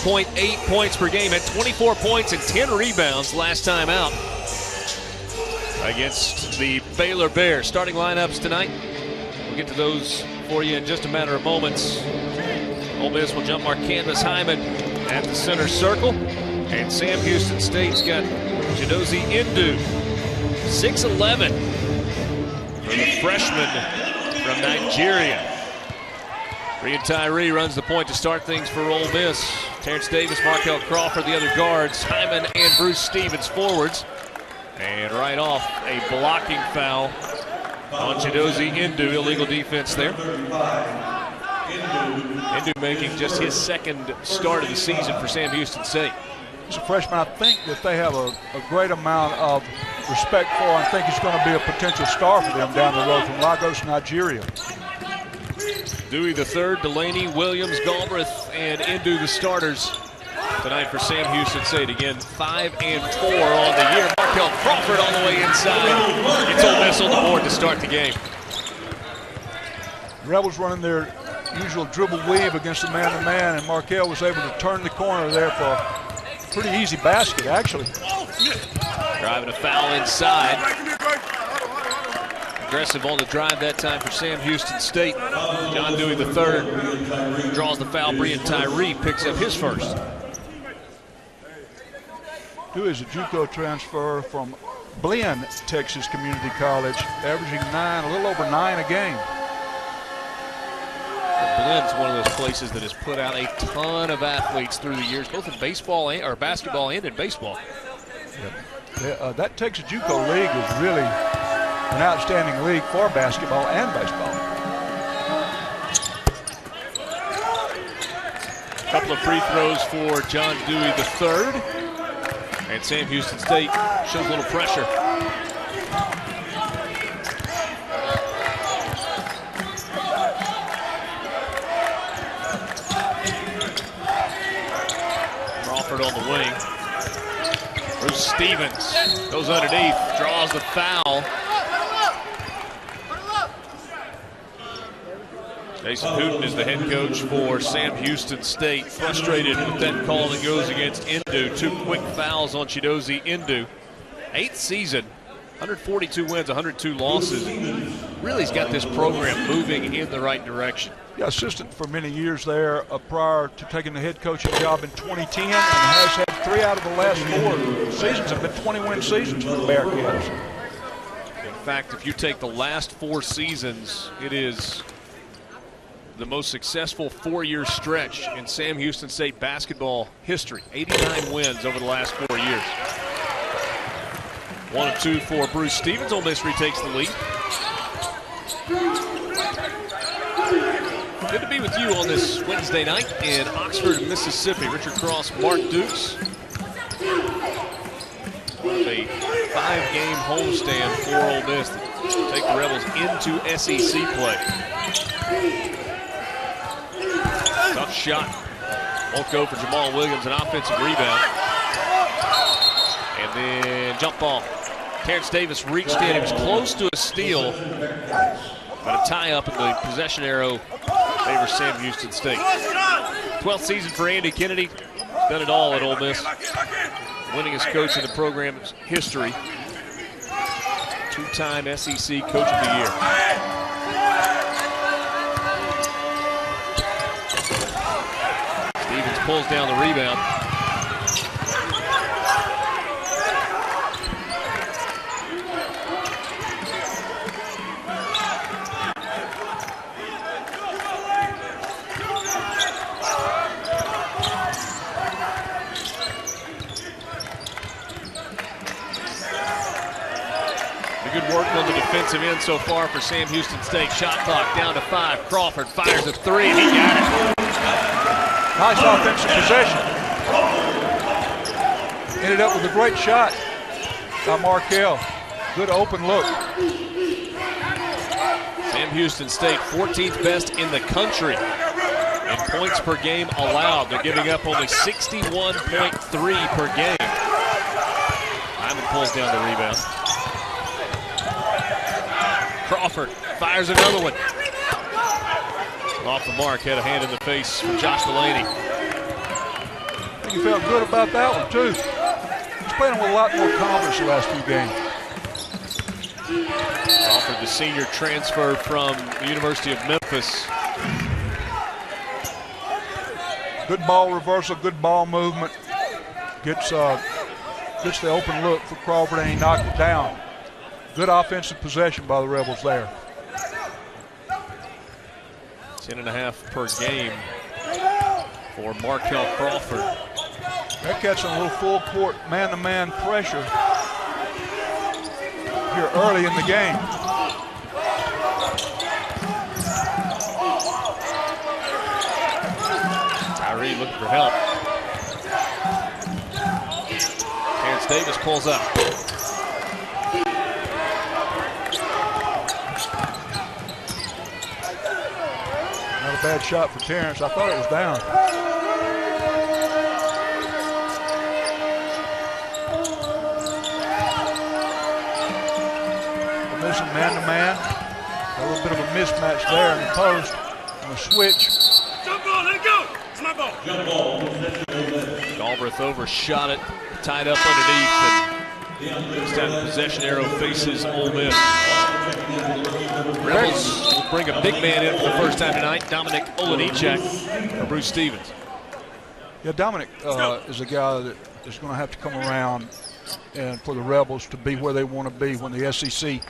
6.8 points per game, had 24 points and 10 rebounds last time out against the Baylor Bears. Starting lineups tonight, we'll get to those for you in just a matter of moments. Ole Miss will jump Marcanvas Hyman at the center circle, and Sam Houston State's got Chidozie Ndu, 6'11", for the freshman from Nigeria. Brian Tyree runs the point to start things for Ole Miss. Terrence Davis, Markel Crawford, the other guards. Hyman and Bruce Stevens forwards. And right off, a blocking foul on Chidozie Ndu. Illegal defense there. Ndu making just his second start of the season for Sam Houston State. He's a freshman. I think that they have a great amount of respect for. I think he's going to be a potential star for them down the road from Lagos, Nigeria. Dewey the third, Delaney, Williams, Galbraith, and Ndu the starters tonight for Sam Houston State. Again, 5 and 4 on the year. Markel Crawford all the way inside. It's Ole Miss on the board to start the game. Rebels running their usual dribble weave against the man-to-man, and Markel was able to turn the corner there for a pretty easy basket, actually. Driving a foul inside. Aggressive on the drive that time for Sam Houston State. John Dewey the third draws the foul. Brian Tyree picks up his first. Dewey is a JUCO transfer from Blinn, Texas Community College, averaging a little over 9 a game. Blinn's one of those places that has put out a ton of athletes through the years, both in baseball or basketball and in baseball. Yeah. That Texas JUCO league is really an outstanding league for basketball and baseball. A couple of free throws for John Dewey the third. And Sam Houston State shows a little pressure. Crawford on the wing. Bruce Stevens goes underneath, draws the foul. Jason Hooten is the head coach for Sam Houston State. Frustrated with that call that goes against Ndu. 2 quick fouls on Chidozie Ndu. 8th season, 142 wins, 102 losses. Really has got this program moving in the right direction. Yeah, assistant for many years there prior to taking the head coaching job in 2010, and has had 3 out of the last 4 seasons have been 20-win seasons for the Bearcats. In fact, if you take the last 4 seasons, it is the most successful 4-year stretch in Sam Houston State basketball history. 89 wins over the last 4 years. 1 of 2 for Bruce Stevens. Ole Miss retakes the lead. Good to be with you on this Wednesday night in Oxford, Mississippi. Richard Cross, Mark Dukes. A 5-game homestand for Ole Miss to take the Rebels into SEC play. Tough shot. Won't go for Jamal Williams, an offensive rebound. And then jump ball. Terrence Davis reached in. He was close to a steal, but a tie-up in the possession arrow favors Sam Houston State. 12th season for Andy Kennedy. Done it all at Ole Miss. Winningest coach in the program's history. 2-time SEC Coach of the Year. Stevens pulls down the rebound. Good work on the defensive end so far for Sam Houston State. Shot clock down to 5. Crawford fires a 3, and he got it. Nice offensive possession. Ended up with a great shot by Markel. Good open look. Sam Houston State, 14th best in the country in points per game allowed. They're giving up only 61.3 per game. Hyman pulls down the rebound. Crawford fires another one. Off the mark, had a hand in the face from Josh Delaney. think he felt good about that one, too. He's playing with a lot more confidence the last few games. Crawford, the senior transfer from the University of Memphis. Good ball reversal, good ball movement. Gets the open look for Crawford, and he knocked it down. Good offensive possession by the Rebels there. 10.5 per game for Markel Crawford. They're catching a little full court man-to-man pressure here early in the game. Tyree looking for help. Terrence Davis pulls up. Not a bad shot for Terrence. I thought it was down. We're missing man-to-man. A little bit of a mismatch there in the post. And the switch. Jump ball, let it go. It's my ball. Galbraith overshot it, tied up underneath, and this time the possession arrow faces Ole Miss. Rebels will bring a big man in for the first time tonight, Dominic Olenichek for Bruce Stevens. Yeah, Dominic is a guy that is going to have to come around and for the Rebels to be where they want to be when the SEC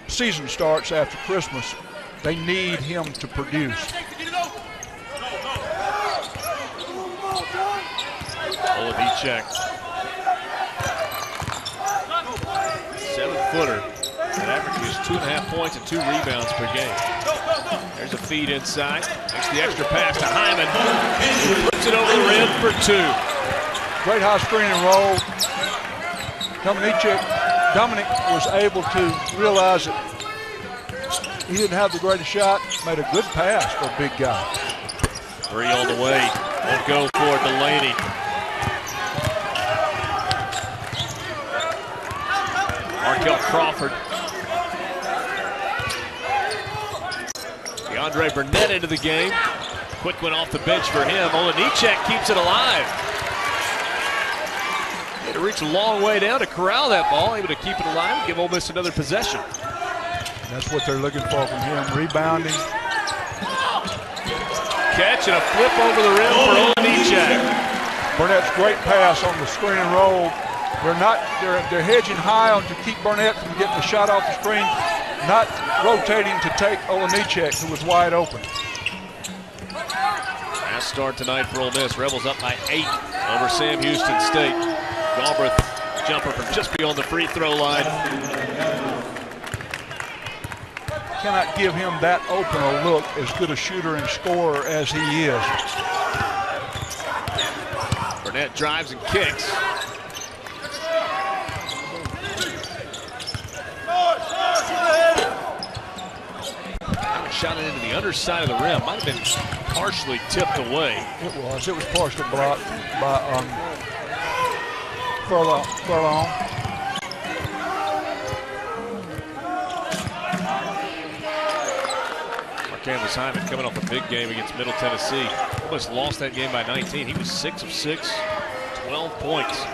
season starts after Christmas. They need him to produce. Olenichek, 7-footer. That averages 2.5 points and 2 rebounds per game. There's a feed inside. Makes the extra pass to Hyman. Puts it over the rim for 2. Great high screen and roll. Dominic was able to realize that he didn't have the greatest shot. Made a good pass for a big guy. 3 on the way. Won't go for Delaney. Markel Crawford. DeAndre Burnett into the game. Quick one off the bench for him. Olenichek keeps it alive. Had to reach a long way down to corral that ball. Able to keep it alive and give Ole Miss another possession. That's what they're looking for from him. Rebounding. Catch and a flip over the rim for Olenichek. Burnett's great pass on the screen and roll. They're hedging high on to keep Burnett from getting the shot off the screen, not rotating to take Olenichek, who was wide open. Last start tonight for Ole Miss. Rebels up by 8 over Sam Houston State. Galbraith jumper from just beyond the free throw line. Cannot give him that open a look, as good a shooter and scorer as he is. Burnett drives and kicks. Shot it into the underside of the rim. Might have been partially tipped away. It was partially blocked by Furlong. Marcanvas Hyman coming off a big game against Middle Tennessee. Almost lost that game by 19. He was 6 of 6, 12 points.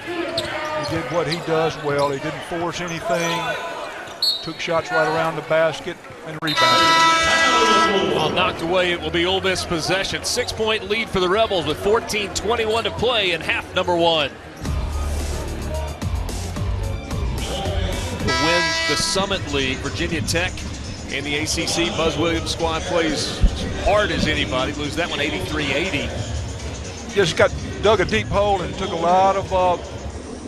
He did what he does well. He didn't force anything. Took shots right around the basket and rebounded. Well, knocked away, it will be Ole Miss possession. 6-point lead for the Rebels with 14:21 to play in half number 1. To win the Summit League, Virginia Tech and the ACC Buzz Williams squad plays hard as anybody. Lose that one 83-80. Just dug a deep hole and took a lot of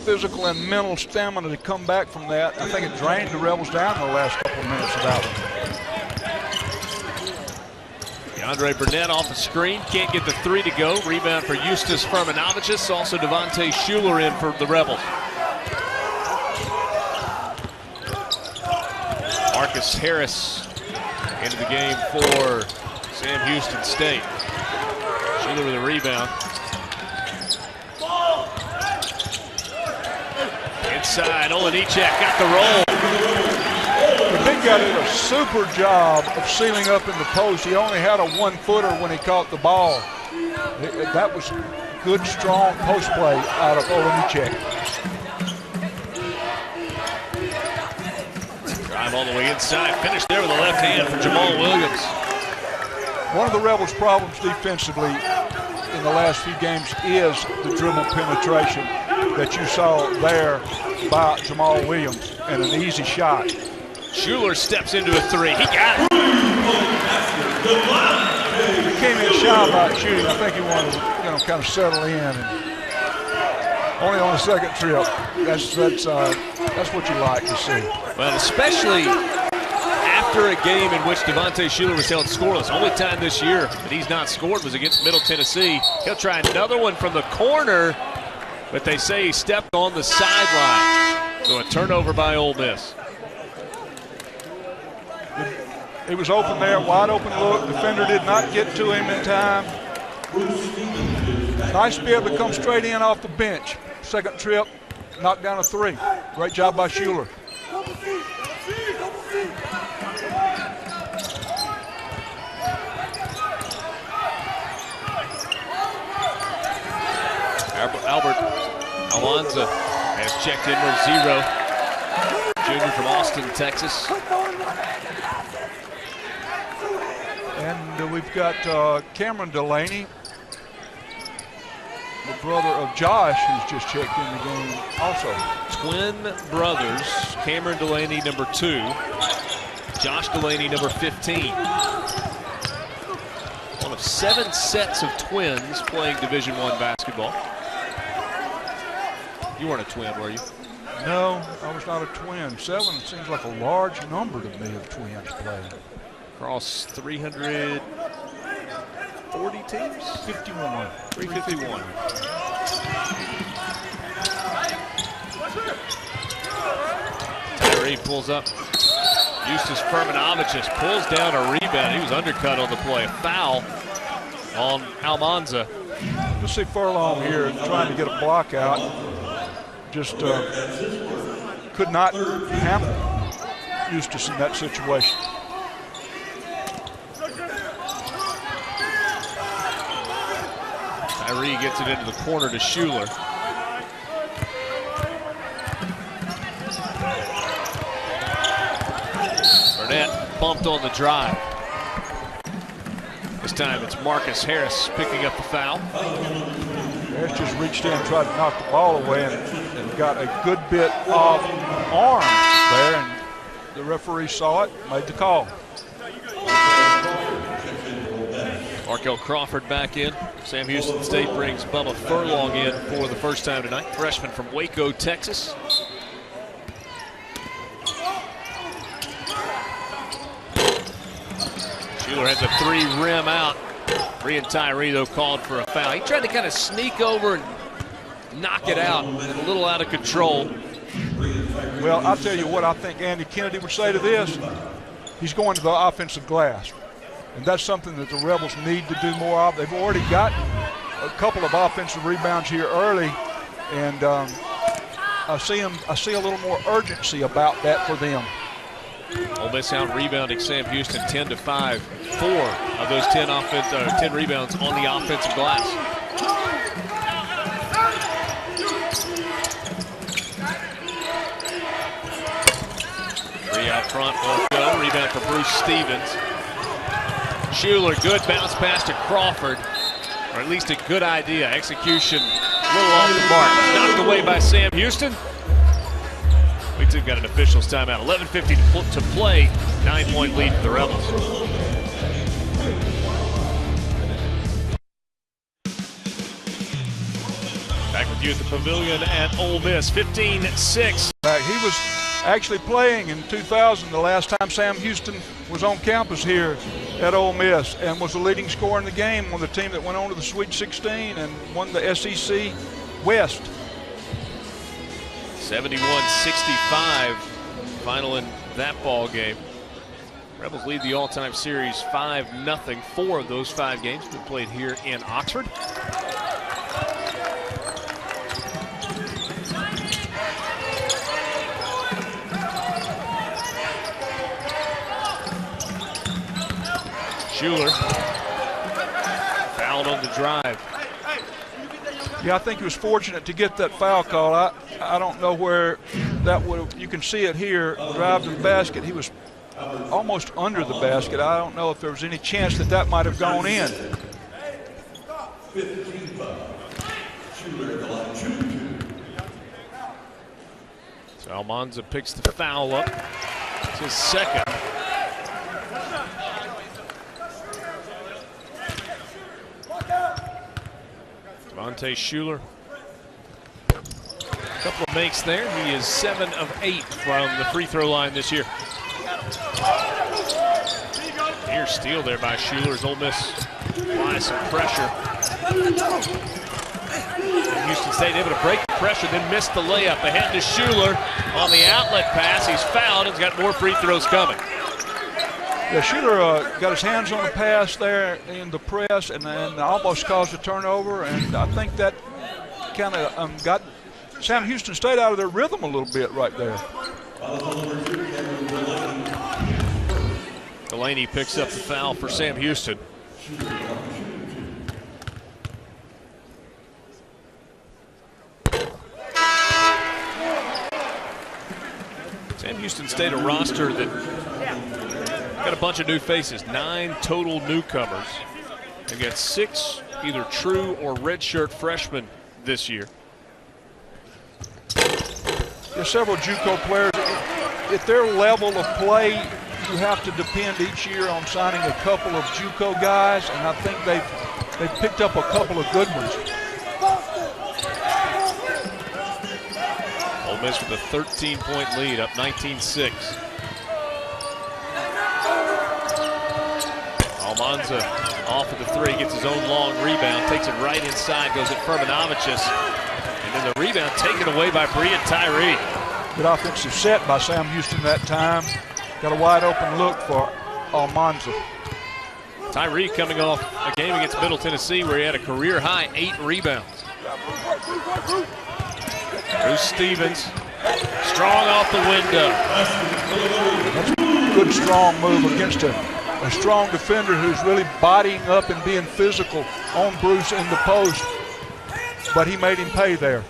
physical and mental stamina to come back from that. I think it drained the Rebels down in the last couple of minutes of that one. DeAndre Burnett off the screen, can't get the 3 to go. Rebound for Eustace Firmanovicius, also Devontae Schuler in for the Rebels. Marcus Harris into the game for Sam Houston State. Schuler with a rebound. Inside, Olenichek got the roll. The big guy did a super job of sealing up in the post. He only had a 1-footer when he caught the ball. That was good, strong post play out of Olenichek. Drive all the way inside. Finish there with the left hand for Jamal Williams. One of the Rebels' problems defensively in the last few games is the dribble penetration that you saw there by Jamal Williams, and an easy shot. Schuler steps into a three. He got it. He came in shy about shooting. I think he wanted to, kind of settle in. And only on the second trip. That's what you like to see. Well, especially after a game in which Devontae Schuler was held scoreless. Only time this year that he's not scored was against Middle Tennessee. He'll try another one from the corner, but they say he stepped on the sideline. So a turnover by Ole Miss. He was open there, wide open look. Defender did not get to him in time. Nice to be able to come straight in off the bench. Second trip, knocked down a three. Great job by Schuler. Albert Almanza has checked in with 0. Junior from Austin, Texas. And we've got Cameron Delaney, the brother of Josh, who's just checked in the game also. Twin brothers, Cameron Delaney, number 2. Josh Delaney, number 15. One of 7 sets of twins playing Division I basketball. You weren't a twin, were you? No, I was not a twin. 7 seems like a large number to me of twins playing. Across 340 teams? 51. 351. Tyree pulls up. Eustace Firmanovicius pulls down a rebound. He was undercut on the play. A foul on Almanza. You'll see Furlong here trying to get a block out. Just could not handle Eustace in that situation. Tyree gets it into the corner to Schuler. Burnett bumped on the drive. This time it's Marcus Harris picking up the foul. Harris just reached in and tried to knock the ball away and got a good bit of arm there, and the referee saw it, made the call. Markel Crawford back in. Sam Houston State brings Bubba Furlong in for the first time tonight. Freshman from Waco, Texas. Schuler has a 3 rim out. Rian Tyree, though, called for a foul. He tried to kind of sneak over and knock it out, and a little out of control. Well, I'll tell you what I think Andy Kennedy would say to this. He's going to the offensive glass. And that's something that the Rebels need to do more of. They've already got a couple of offensive rebounds here early, and I see a little more urgency about that for them. Ole Miss out rebounding Sam Houston 10-5. 4 of those 10 rebounds on the offensive glass. 3 out front, won't go. Rebound for Bruce Stevens. Schuler, good bounce pass to Crawford, or at least a good idea. Execution a little off the mark. Knocked away by Sam Houston. We too got an official's timeout. 11:50 to play. 9-point lead for the Rebels. Back with you at the Pavilion at Ole Miss. 15-6. He was actually playing in 2000, the last time Sam Houston was on campus here at Ole Miss, and was the leading scorer in the game on the team that went on to the Sweet 16 and won the SEC West. 71-65 final in that ball game. Rebels lead the all-time series 5-0. 4 of those 5 games have been played here in Oxford. Schuler fouled on the drive. Yeah, I think he was fortunate to get that foul call. I don't know where that would have, you can see it here, drive to the basket. He was almost under the basket. I don't know if there was any chance that that might have gone in. So Almanza picks the foul up. It's his second. Devontae Schuler. A couple of makes there. He is 7 of 8 from the free throw line this year. Near steal there by Schuler as Ole Miss applies some pressure. And Houston State able to break the pressure, then missed the layup. Ahead to Schuler on the outlet pass. He's fouled and has got more free throws coming. Yeah, Schuler got his hands on the pass there in the press and then almost caused a turnover. And I think that kind of got Sam Houston State out of their rhythm a little bit right there. Delaney picks up the foul for Sam Houston. Sam Houston State, a roster that got a bunch of new faces, 9 total newcomers. They've got 6 either true or redshirt freshmen this year. There's several JUCO players. At their level of play, you have to depend each year on signing a couple of JUCO guys, and I think they've picked up a couple of good ones. Ole Miss with a 13-point lead, up 19-6. Almanza off of the 3, gets his own long rebound, takes it right inside, goes at Firminovichus, and then the rebound taken away by Breon Tyree. Good offensive set by Sam Houston that time. Got a wide open look for Almanza. Tyree coming off a game against Middle Tennessee where he had a career high 8 rebounds. Bruce Stevens, strong off the window. That's a good strong move against a strong defender who's really bodying up and being physical on Bruce in the post, but he made him pay there.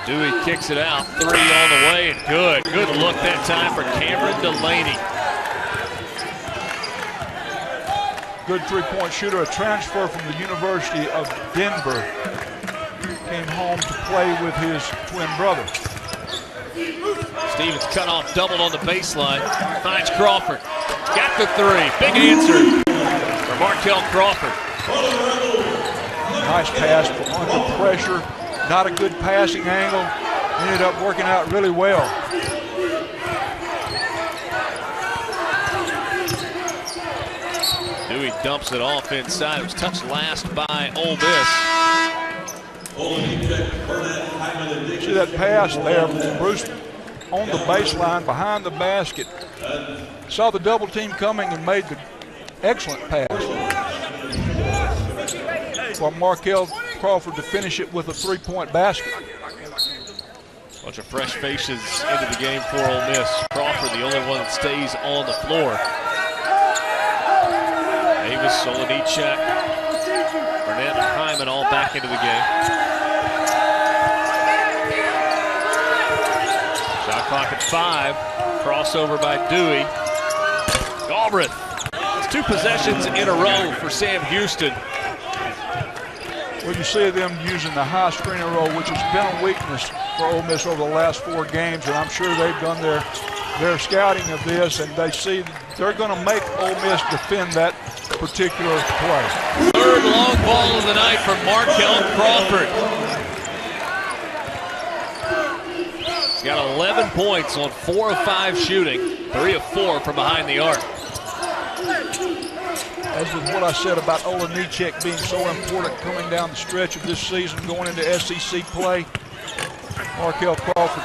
Dewey kicks it out, 3 on the way, and good. Good look that time for Cameron Delaney. Good three-point shooter, a transfer from the University of Denver. Came home to play with his twin brother. Stevens cut off, doubled on the baseline, finds Crawford. Got the 3, big answer for Markel Crawford. Nice pass under pressure. Not a good passing angle. Ended up working out really well. Dewey dumps it off inside. It was touched last by Ole Miss. See that pass there, Bruce on the baseline behind the basket. Saw the double team coming and made the excellent pass for Markel Crawford to finish it with a 3-point basket. Bunch of fresh faces into the game for Ole Miss. Crawford, the only one that stays on the floor. Davis, Solonichek, Burnett, and Hyman all back into the game. Shot clock at 5. Crossover by Dewey. Galbraith. It's 2 possessions in a row for Sam Houston. Well, you see them using the high screen and roll, which has been a weakness for Ole Miss over the last 4 games, and I'm sure they've done their scouting of this, and they see they're going to make Ole Miss defend that particular play. 3rd long ball of the night for Markel Crawford. He's got 11 points on 4 of 5 shooting, 3 of 4 from behind the arc. As with what I said about Olenichek being so important coming down the stretch of this season, going into SEC play, Markel Crawford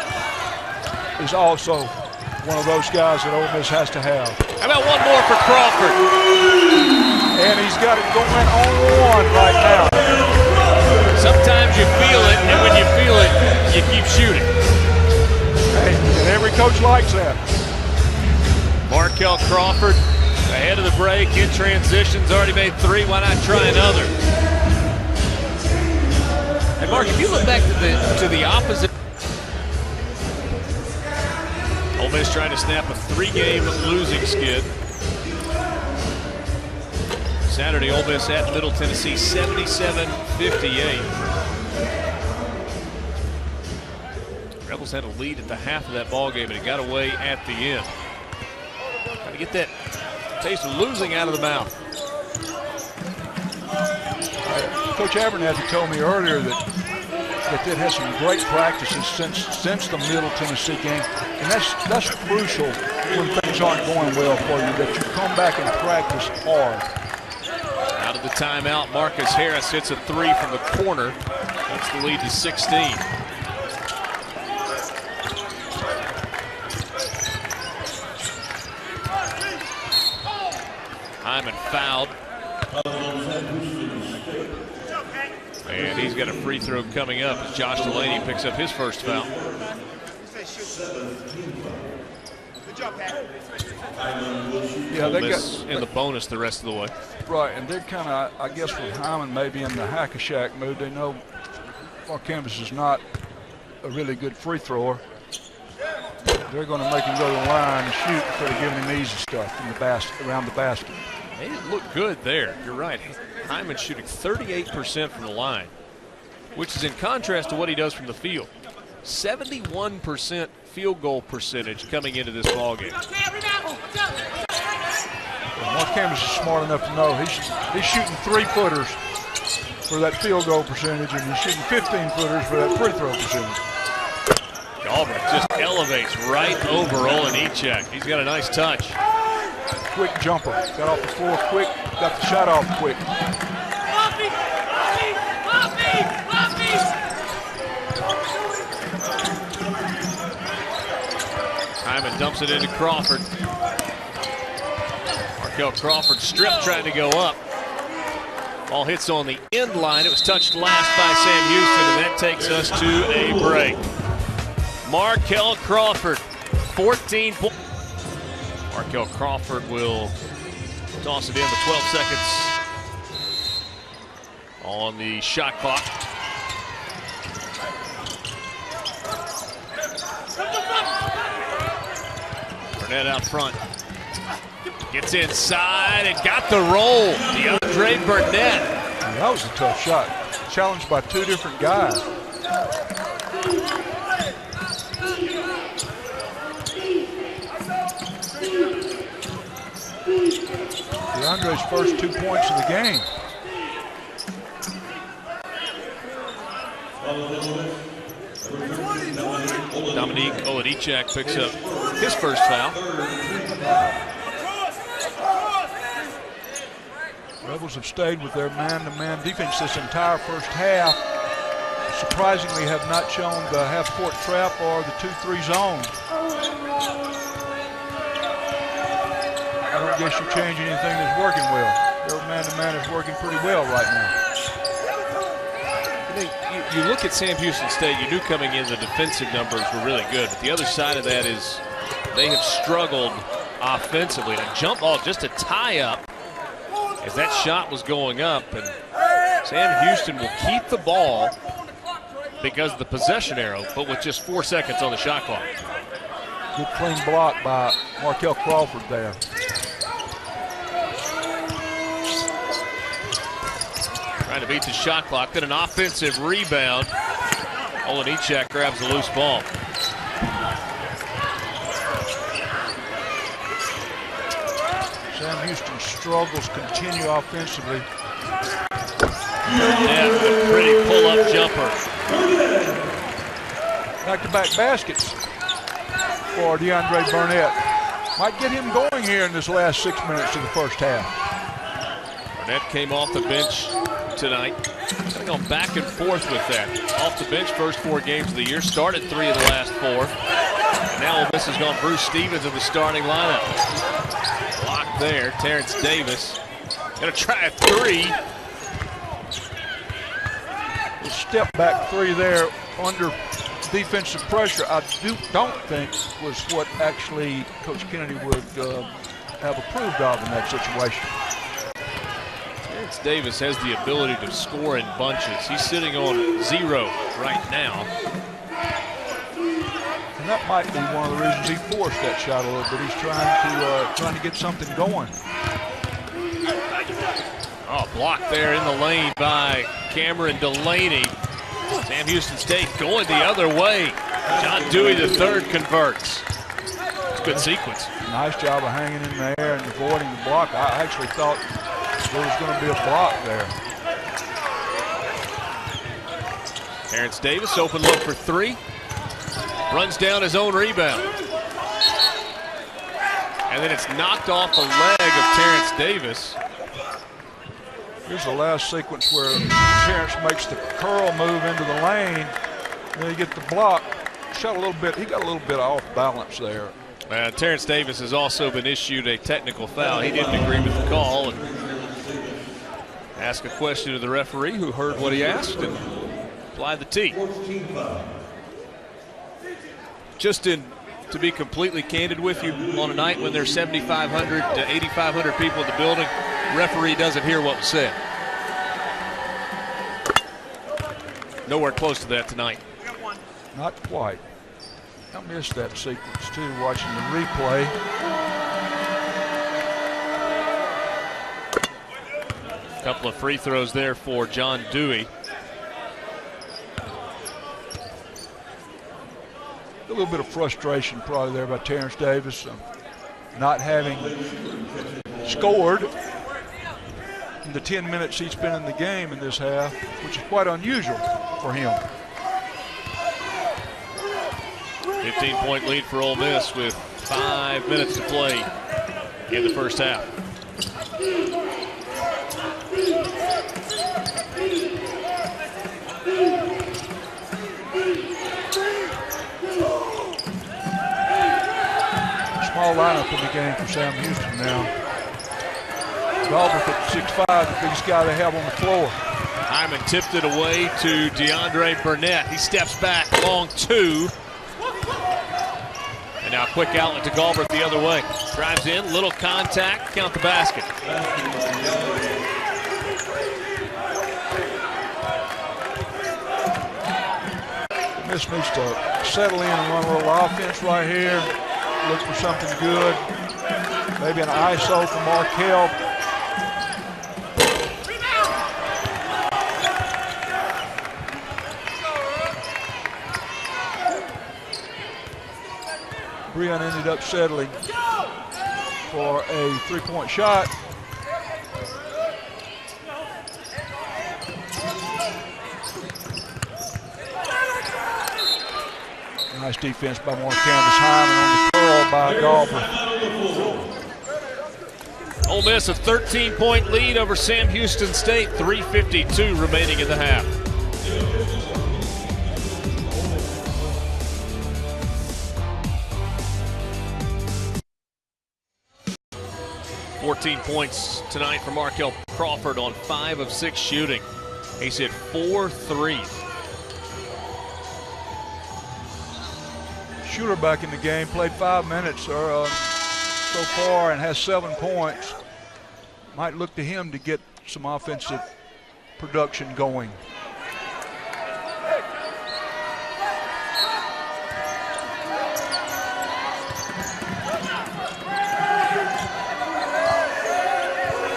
is also one of those guys that Ole Miss has to have. How about one more for Crawford? And he's got it going on one right now. Sometimes you feel it, and when you feel it, you keep shooting. Hey, and every coach likes that. Markel Crawford ahead of the break in transitions, already made 3. Why not try another? And Mark, if you look back to the opposite, Ole Miss trying to snap a 3-game losing skid. Saturday, Ole Miss at Middle Tennessee, 77-58. Rebels had a lead at the half of that ball game, and it got away at the end. Got to get that taste of losing out of the mouth. Coach Abernathy told me earlier that they'd had some great practices since the Middle Tennessee game, and that's crucial when things aren't going well for you, that you come back and practice hard. Out of the timeout, Marcus Harris hits a 3 from the corner. That's the lead to 16. Hyman fouled. And he's got a free throw coming up as Josh Delaney picks up his first foul. Yeah, they got in the bonus the rest of the way. Right, and they're kind of, I guess, with Hyman maybe in the hack-a-shack mood. They know Mark Canvas is not a really good free thrower. They're going to make him go to the line and shoot instead of giving him easy stuff in the basket, around the basket. They didn't look good there. You're right. Hyman shooting 38% from the line, which is in contrast to what he does from the field. 71% field goal percentage coming into this ballgame. Mark Canvas is smart enough to know he's shooting 3-footers for that field goal percentage, and he's shooting 15-footers for that free throw percentage. Auburn just elevates right over Olenichek. He's got a nice touch. Quick jumper. Got off the floor quick, got the shot off quick. Hyman dumps it into Crawford. Markel Crawford strip trying to go up. Ball hits on the end line. It was touched last by Sam Houston, and that takes us to a break. Markel Crawford, 14 points. Markel Crawford will toss it in with 12 seconds on the shot clock. Burnett out front. Gets inside and got the roll. DeAndre Burnett. Yeah, that was a tough shot. Challenged by 2 different guys. DeAndre's first 2 points of the game. Dominique Olenichek picks up his first foul. Rebels have stayed with their man-to-man defense this entire first half. Surprisingly have not shown the half-court trap or the 2-3 zone. I don't guess you change anything that's working well. Their man-to-man is working pretty well right now. You look at Sam Houston State, you knew coming in the defensive numbers were really good, but the other side of that is they have struggled offensively. A jump ball just to tie up as that shot was going up, and Sam Houston will keep the ball because of the possession arrow, but with just 4 seconds on the shot clock. Good clean block by Markel Crawford there. Trying to beat the shot clock, then an offensive rebound. Olenichek grabs the loose ball. Sam Houston's struggles continue offensively. Yeah, a pretty pull-up jumper. Back-to-back baskets for DeAndre Burnett. Might get him going here in this last 6 minutes of the first half. Burnett came off the bench tonight. Kind of gone back and forth with that. Off the bench first 4 games of the year. Started 3 of the last 4. And now Ole Miss has gone Bruce Stevens in the starting lineup. there. Terrence Davis gonna try a three. The step back three there under defensive pressure, I don't think was what actually Coach Kennedy would have approved of in that situation. Terrence Davis has the ability to score in bunches. He's sitting on 0 right now. And that might be one of the reasons he forced that shot a little bit. He's trying to get something going. Oh, blocked there in the lane by Cameron Delaney. Sam Houston State going the other way. John Dewey III converts. It's a good sequence. Nice job of hanging in there and avoiding the block. I actually thought there was going to be a block there. Terrence Davis, open look for three. Runs down his own rebound. And then it's knocked off the leg of Terrence Davis. Here's the last sequence where Terrence makes the curl move into the lane. Then he gets the block. Shot a little bit. He got a little bit off balance there. Terrence Davis has also been issued a technical foul. He didn't agree with the call and asked a question to the referee, who heard what he asked and applied the tee. To be completely candid with you, on a night when there's 7,500 to 8,500 people in the building, referee doesn't hear what was said. Nowhere close to that tonight. Not quite. I missed that sequence too, watching the replay. Couple of free throws there for John Dewey. A little bit of frustration probably there by Terrence Davis, not having scored in the 10 minutes he's been in the game in this half, which is quite unusual for him. 15-point lead for Ole Miss with 5 minutes to play in the first half. Small lineup in the game for Sam Houston now. Galbraith at 6'5", the biggest guy they have on the floor. Hyman tipped it away to DeAndre Burnett. He steps back, long two. And now quick outlet to Galbraith the other way. Drives in, little contact, count the basket. Miss needs to settle in and run a little offense right here. Look for something good. Maybe an ISO from Markel. Breon ended up settling for a three-point shot. Nice defense by Candace Hyman on the curl by Galbraith. Ole Miss a 13-point lead over Sam Houston State. 3:52 remaining in the half. $14 points tonight for Markel Crawford on 5 of 6 shooting. He's hit 4 threes. Schuler back in the game, played 5 minutes so far and has 7 points. Might look to him to get some offensive production going.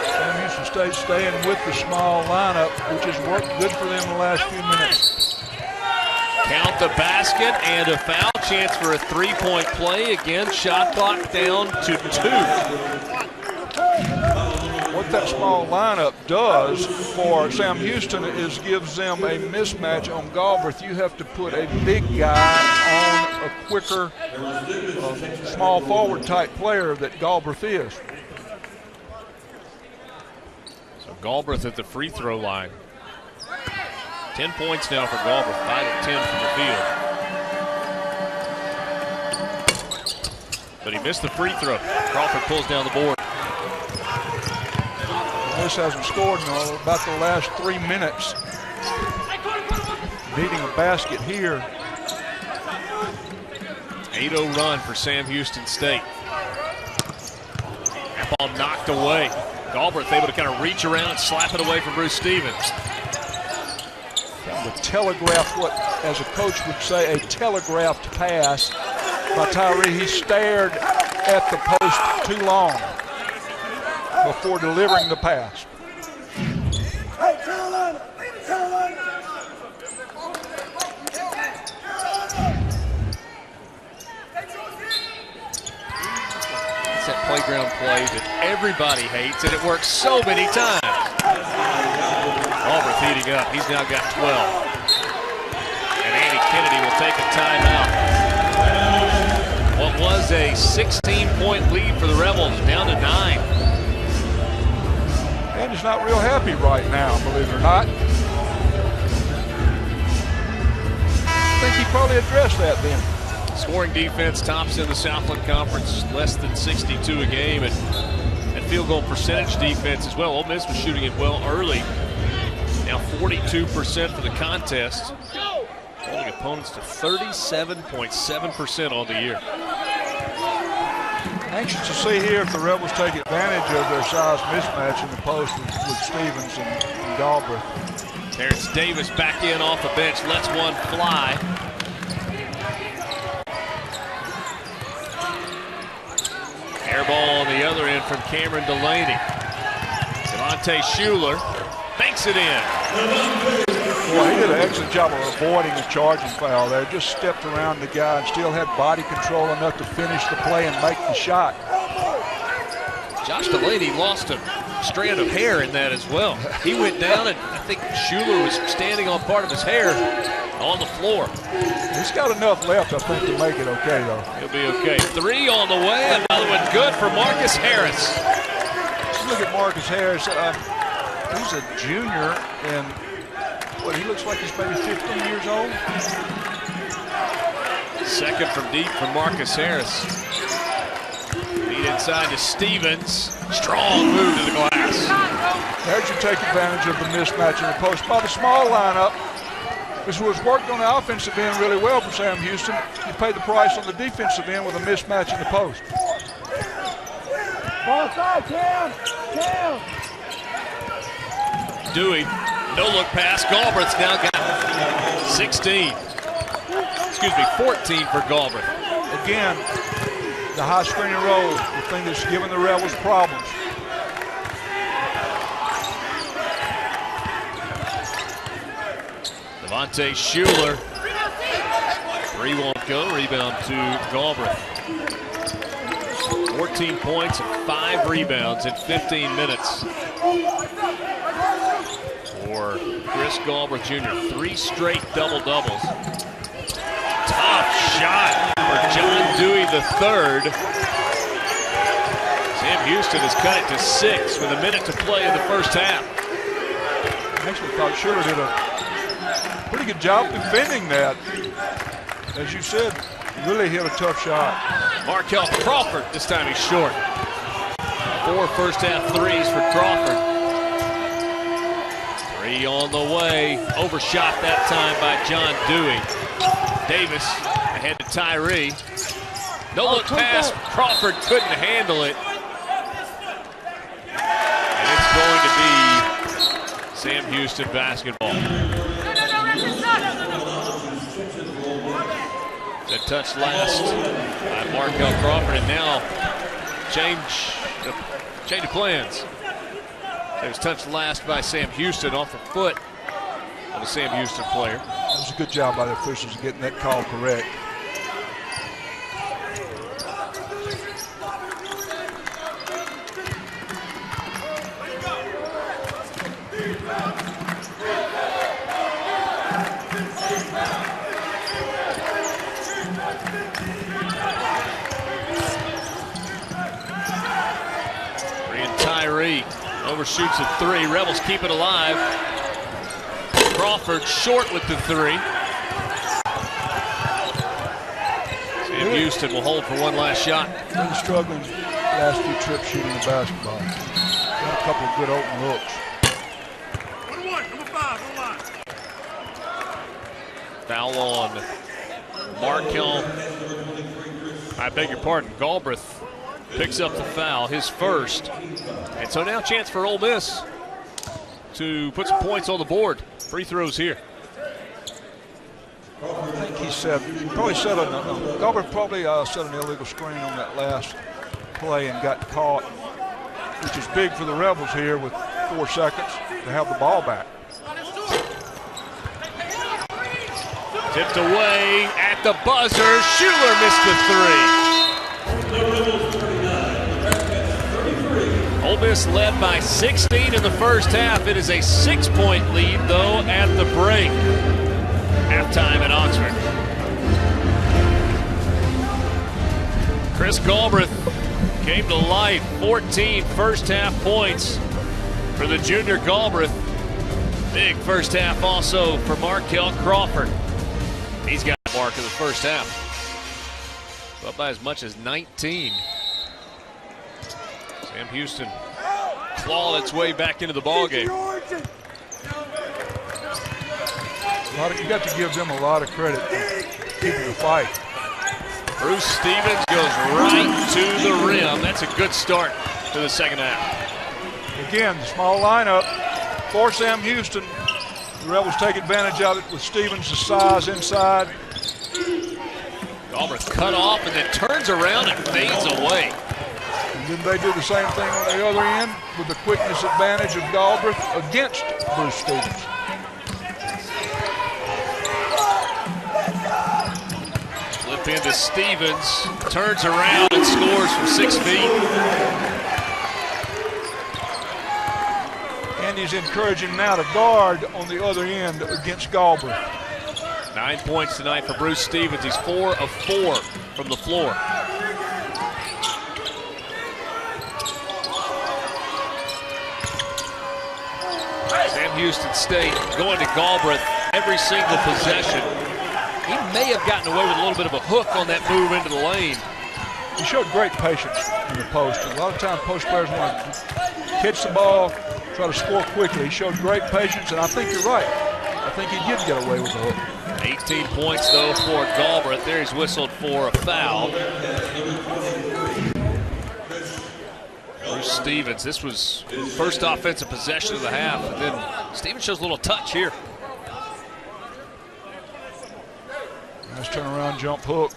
Sam Houston State staying with the small lineup, which has worked good for them the last few minutes. Count the basket and a foul. Chance for a three-point play. Again, shot clock down to 2. What that small lineup does for Sam Houston is gives them a mismatch on Galbraith. You have to put a big guy on a quicker, small forward type player that Galbraith is. So Galbraith at the free throw line. 10 points now for Galbraith, 5 of 10 from the field. But he missed the free throw. Crawford pulls down the board. Miss hasn't scored in about the last 3 minutes. Needing a basket here. 8-0 run for Sam Houston State. That ball knocked away. Galbraith able to kind of reach around and slap it away from Bruce Stevens. Trying to telegraph what, as a coach would say, a telegraphed pass by Tyree. He stared at the post too long before delivering the pass. It's that playground play that everybody hates, and it works so many times. Galbraith heating up. He's now got 12. And Andy Kennedy will take a timeout. What was a 16-point lead for the Rebels down to 9. Andy's not real happy right now, believe it or not. I think he probably addressed that then. Scoring defense tops in the Southland Conference, less than 62 a game, and field goal percentage defense as well. Ole Miss was shooting it well early. Now 42% for the contest, holding opponents to 37.7% on the year. Anxious to see here if the Rebels take advantage of their size mismatch in the post with Stevens and Galbraith. Terrence Davis back in off the bench, lets one fly. Air ball on the other end from Cameron Delaney. Devontae Shuler banks it in. Boy, he did an excellent job of avoiding a charging foul there. Just stepped around the guy and still had body control enough to finish the play and make the shot. Josh Delaney lost a strand of hair in that as well. He went down and I think Shuler was standing on part of his hair on the floor. He's got enough left, I think, to make it okay, though. He'll be okay. 3 on the way, another one good for Marcus Harris. Look at Marcus Harris. He's a junior, and what, he looks like he's maybe 15 years old. Second from deep for Marcus Harris. Feed inside to Stevens. Strong move to the glass. There's you take advantage of the mismatch in the post by the small lineup. This was worked on the offensive end really well for Sam Houston. You paid the price on the defensive end with a mismatch in the post. Ball side, Cam! Dewey, no look pass. Galbraith's now got 14 for Galbraith. Again, the high screen and roll, the thing that's giving the Rebels problems. Devontae Shuler. 3 won't go. Rebound to Galbraith. 14 points and 5 rebounds in 15 minutes for Chris Galbraith Jr. 3 straight double-doubles. Tough shot for John Dewey III. Sam Houston has cut it to 6 with a minute to play in the first half. I actually thought Shuler did a pretty good job defending that. As you said, really hit a tough shot. Markel Crawford, this time he's short. 4 first half threes for Crawford. 3 on the way. Overshot that time by John Dewey. Davis ahead to Tyree. No look pass. Crawford couldn't handle it. And it's going to be Sam Houston basketball. That touch last by Markel Crawford, and now change of plans. It was touched last by Sam Houston off the foot of a Sam Houston player. It was a good job by the officials getting that call correct. Tyree overshoots at 3. Rebels keep it alive. Crawford short with the 3. Sam Houston will hold for one last shot. Been struggling the last few trips shooting the basketball. Got to couple of good open looks. 1-1, number 5, on line. Foul on Markel. I beg your pardon. Galbraith picks up the foul, his first. And so now chance for Ole Miss to put some points on the board. Free throws here. I think he said, Galbraith probably set an illegal screen on that last play and got caught, which is big for the Rebels here with 4 seconds to have the ball back. Tipped away at the buzzer. Schuler missed the 3. Ole Miss led by 16 in the first half. It is a 6-point lead, though, at the break. Halftime at Oxford. Chris Galbraith came to life. 14 first half points for the junior Galbraith. Big first half also for Markel Crawford. He's got the mark of the first half. Up by as much as 19. Sam Houston clawed its way back into the ballgame. You got to give them a lot of credit for keeping the fight. Bruce Stevens goes right to the rim. That's a good start to the second half. Again, the small lineup for Sam Houston. The Rebels take advantage of it with Stevens' size inside. Galbraith cut off and then turns around and fades away. And then they do the same thing on the other end with the quickness advantage of Galbraith against Bruce Stevens. Flip into Stevens, turns around and scores from 6 feet. And he's encouraging now to guard on the other end against Galbraith. 9 points tonight for Bruce Stevens. He's 4 of 4 from the floor. Sam Houston State going to Galbraith every single possession. He may have gotten away with a little bit of a hook on that move into the lane. He showed great patience in the post. A lot of times post players want to catch the ball, try to score quickly. He showed great patience, and I think you're right. I think he did get away with the hook. 18 points, though, for Galbraith. There he's whistled for a foul. Bruce Stevens, this was first offensive possession of the half, and then Stevens shows a little touch here. Nice turnaround jump hook.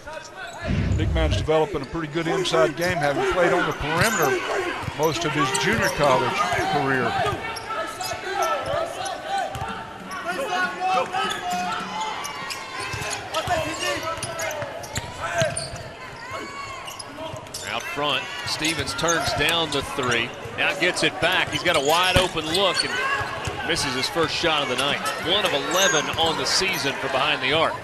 Big man's developing a pretty good inside game, having played on the perimeter most of his junior college career. Out front, Stevens turns down the 3. Now gets it back. He's got a wide open look and misses his first shot of the night. 1 of 11 on the season from behind the arc.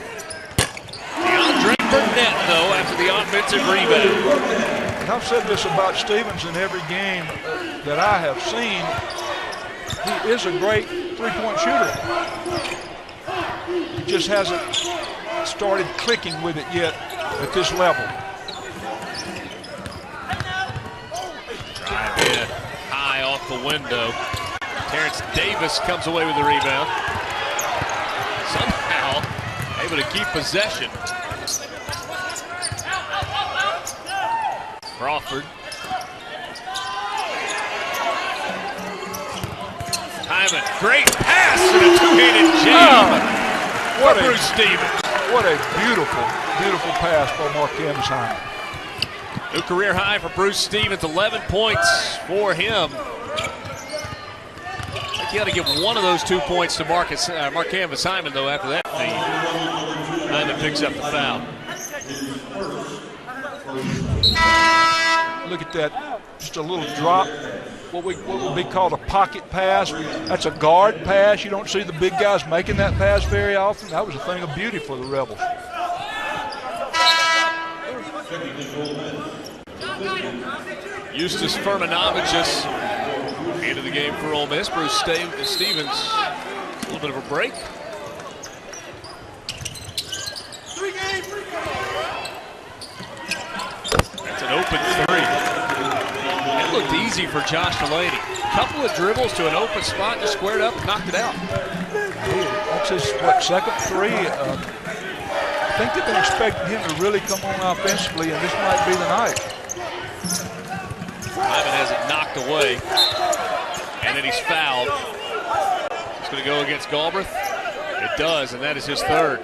DeAndre Burnett, though, after the offensive rebound. And I've said this about Stevens in every game that I have seen. He is a great three-point shooter. He just hasn't started clicking with it yet at this level. Drive in, high off the window. Terrence Davis comes away with the rebound. Somehow able to keep possession. Crawford. Hyman, great pass and a two-handed jam for Bruce Stevens. What a beautiful, beautiful pass by Marquez Hyman. New career high for Bruce Stevens, 11 points for him. I think you got to give one of those 2 points to Marquez Hyman, though, after that feed. Hyman picks up the foul. Look at that, just a little drop, what would be called a pocket pass. That's a guard pass. You don't see the big guys making that pass very often. That was a thing of beauty for the Rebels. Eustace Furmanovicius into the game for Ole Miss. Bruce Stevens, a little bit of a break. That's an open 3. And looked easy for Josh Delaney. Couple of dribbles to an open spot, just squared up and knocked it out. That's his, second three? I think they've been expecting him to really come on offensively, and this might be the night. Hyman has it knocked away, and then he's fouled. It's going to go against Galbraith. It does, and that is his third.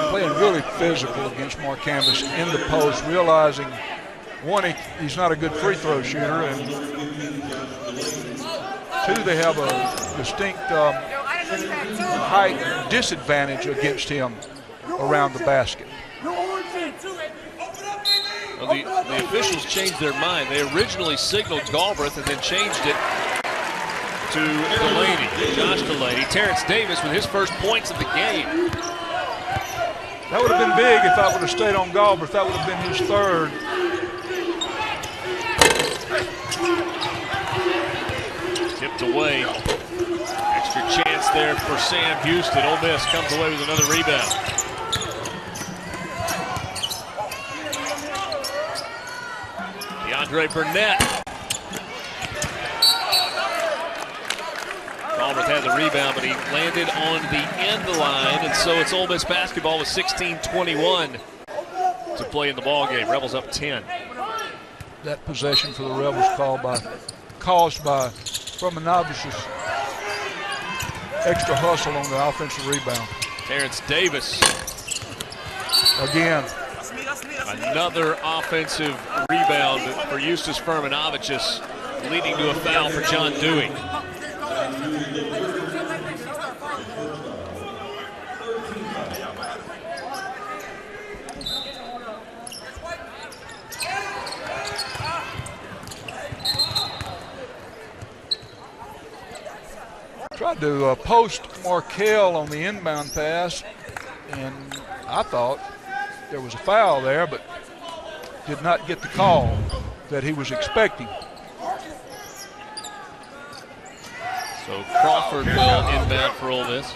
Playing really physical against Mark Canvas in the post, realizing, one, he's not a good free throw shooter, and two, they have a distinct height disadvantage against him around the basket. Well, the officials changed their mind. They originally signaled Galbraith and then changed it to Delaney, Josh Delaney. Terrence Davis with his first points of the game. That would have been big if I would have stayed on Galbraith. That would have been his third. Tipped away. Extra chance there for Sam Houston. Ole Miss comes away with another rebound. DeAndre Burnett. Galbraith had the rebound, but he landed on the end line, and so it's Ole Miss basketball with 16:21 to play in the ball game. Rebels up 10. That possession for the Rebels caused by Furmanovic's extra hustle on the offensive rebound. Terrence Davis. Again. Another offensive rebound for Eustace Furmanovicus, leading to a foul for John Dewey. Tried to post Markell on the inbound pass, and I thought there was a foul there, but did not get the call that he was expecting. So Crawford will inbound for Ole Miss.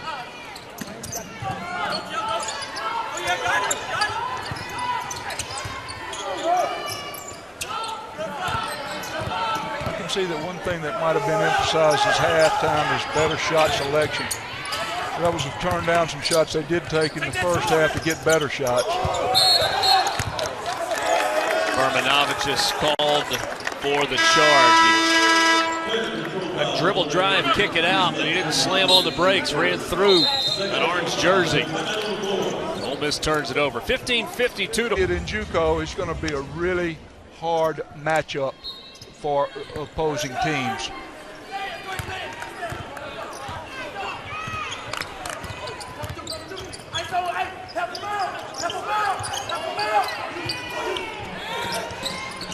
I can see that one thing that might have been emphasized as halftime is better shot selection. The Rebels have turned down some shots they did take in the first half to get better shots. Furmanovicus called for the charge. A dribble drive, kick it out, but he didn't slam on the brakes, ran through an orange jersey. Ole Miss turns it over. 15:52 to in JUCO is going to be a really hard matchup for opposing teams.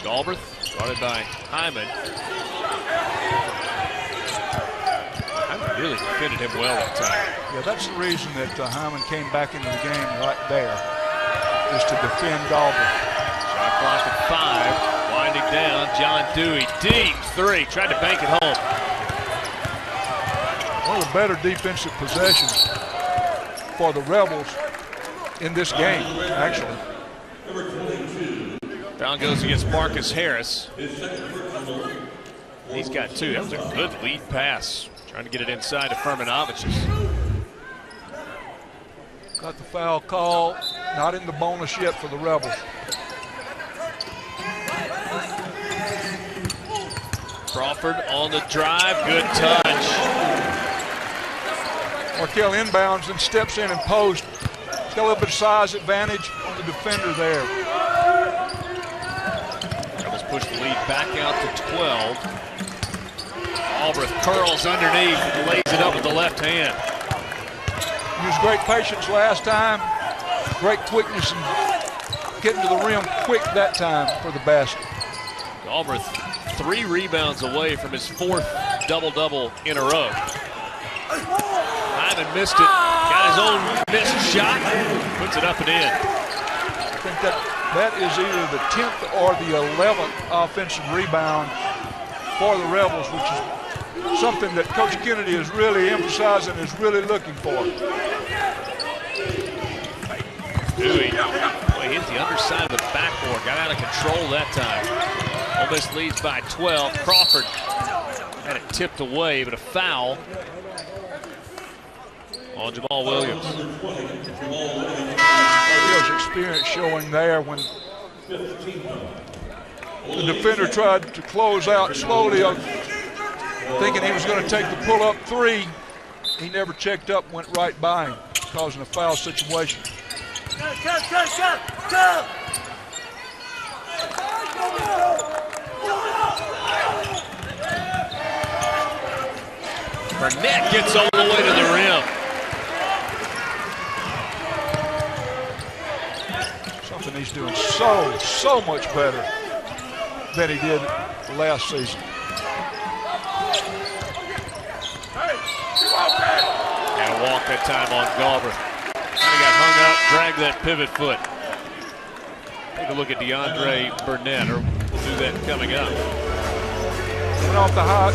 Galbraith, guarded by Hyman. Hyman really defended him well that time. Yeah, that's the reason that Hyman came back into the game right there, is to defend Galbraith. Shot clock at 5, winding down. John Dewey, deep three, tried to bank it home. One of the better defensive possessions for the Rebels in this game, actually. Foul goes against Marcus Harris. He's got 2. That was a good lead pass. Trying to get it inside to Furmanovicus. Got the foul call. Not in the bonus yet for the Rebels. Crawford on the drive. Good touch. Markell inbounds and steps in and post. He's got a little bit of size advantage on the defender there. Push the lead back out to 12. Galbraith curls underneath and lays it up with the left hand. Used great patience last time. Great quickness and getting to the rim quick that time for the basket. Galbraith 3 rebounds away from his 4th double-double in a row. Hyman missed it. Got his own missed shot. Puts it up and in. I think that is either the 10th or the 11th offensive rebound for the Rebels, which is something that Coach Kennedy is really emphasizing, is really looking for. Dewey He hit the underside of the backboard. Got out of control that time. Ole Miss leads by 12. Crawford had it tipped away, but a foul on Jamal Williams. There's experience showing there when the defender tried to close out slowly, thinking he was going to take the pull-up three. He never checked up, went right by him, causing a foul situation. Go! Burnett gets all the way to the rim. Something he's doing so much better than he did last season. And a walk that time on Galbraith. Kind of got hung up, dragged that pivot foot. Take a look at DeAndre Burnett, or we'll do that coming up. Coming off the high.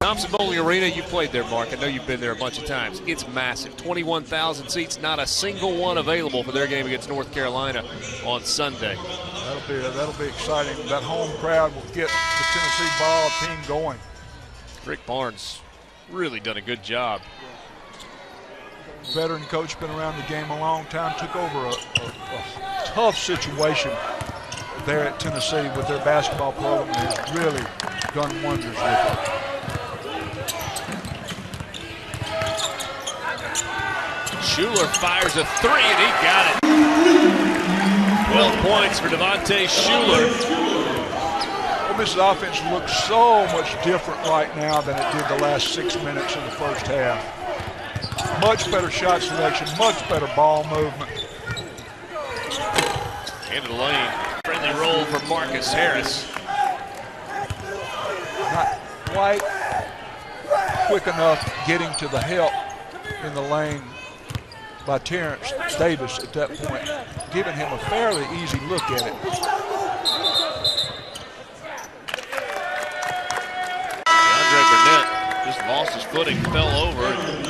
Thompson Bowling Arena, you played there, Mark. I know you've been there a bunch of times. It's massive. 21,000 seats, not a single one available for their game against North Carolina on Sunday. That'll be exciting. That home crowd will get the Tennessee ball team going. Rick Barnes really done a good job. Veteran coach, been around the game a long time, took over a tough situation there at Tennessee with their basketball program and has really done wonders with it. Schuler fires a three, and he got it. 12 points for Devontae Schuler. Ole Miss's offense looks so much different right now than it did the last 6 minutes of the first half. Much better shot selection, much better ball movement. Into the lane. Friendly roll for Marcus Harris. Not quite quick enough getting to the help in the lane by Terrence Davis at that point, giving him a fairly easy look at it. DeAndre Burnett just lost his footing, fell over, and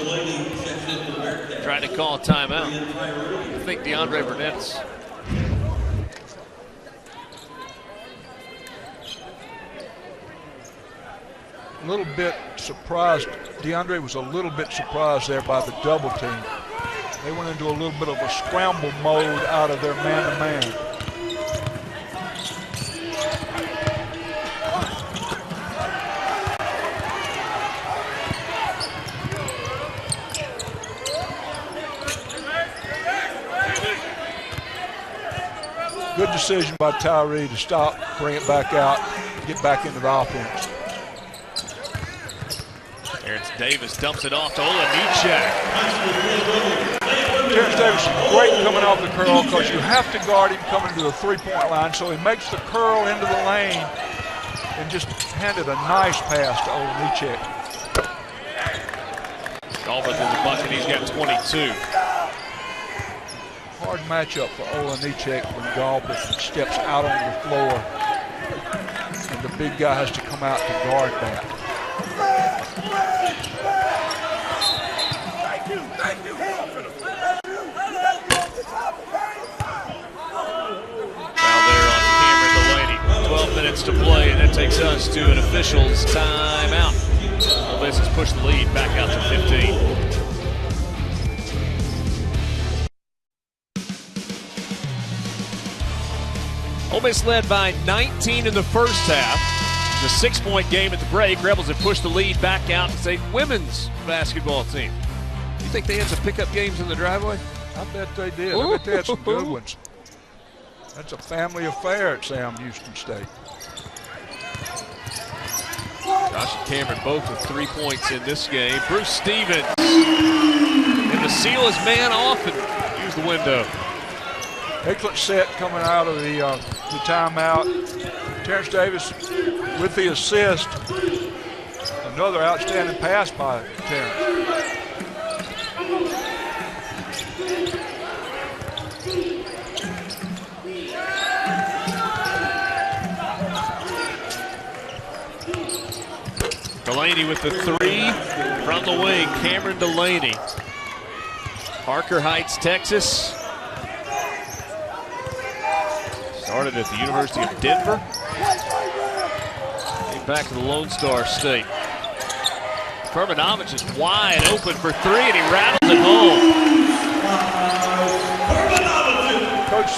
tried to call a timeout. I think DeAndre Burnett's a little bit surprised. DeAndre was a little bit surprised there by the double team. They went into a little bit of a scramble mode out of their man-to-man. Good decision by Tyree to stop, bring it back out, get back into the offense. Terrence Davis dumps it off to Olanichak. Terrence Davis is great coming off the curl because you have to guard him coming to the three-point line, so he makes the curl into the lane and just handed a nice pass to Olanichak. Galbraith in the bucket, he's got 22. Hard matchup for Olanichak when Galbraith steps out on the floor and the big guy has to come out to guard that. To play, and that takes us to an official's timeout. Ole Miss has pushed the lead back out to 15. Ole Miss led by 19 in the first half. It was a 6-point game at the break. Rebels have pushed the lead back out to say women's basketball team. You think they had some pickup games in the driveway? I bet they did. I bet they had some good ones. That's a family affair at Sam Houston State. Josh and Cameron both with 3 points in this game. Bruce Stevens and to seal his man off and use the window. Excellent set coming out of the timeout. Terrence Davis with the assist. Another outstanding pass by Terrence. Delaney with the three from the wing. Cameron Delaney. Parker Heights, Texas. Started at the University of Denver. Came back to the Lone Star State. Furmanovich is wide open for three, and he rattles it home. Coach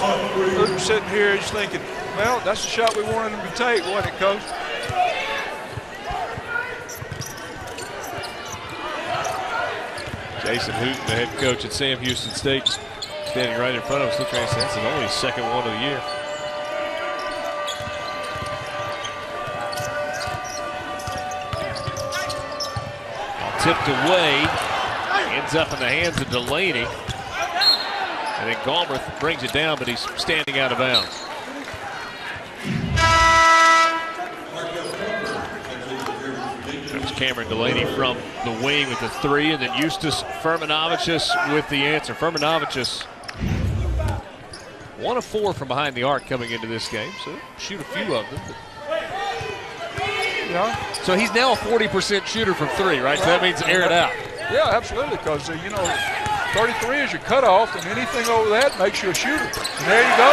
Luke sitting here, he's thinking, well, that's the shot we wanted him to take, wasn't it, Coach? Jason Hooten, the head coach at Sam Houston State, standing right in front of us. Looks like that's his only second one of the year. Tipped away, ends up in the hands of Delaney. And then Galbraith brings it down, but he's standing out of bounds. That was Cameron Delaney from the wing with the three, and then Eustace Furmanovich with the answer. Furmanovich 1 of 4 from behind the arc coming into this game, so shoot a few of them. Yeah. So he's now a 40% shooter from three, right? So that means air it out. Yeah, absolutely, because, 33 is your cutoff, and anything over that makes you a shooter. And there you go.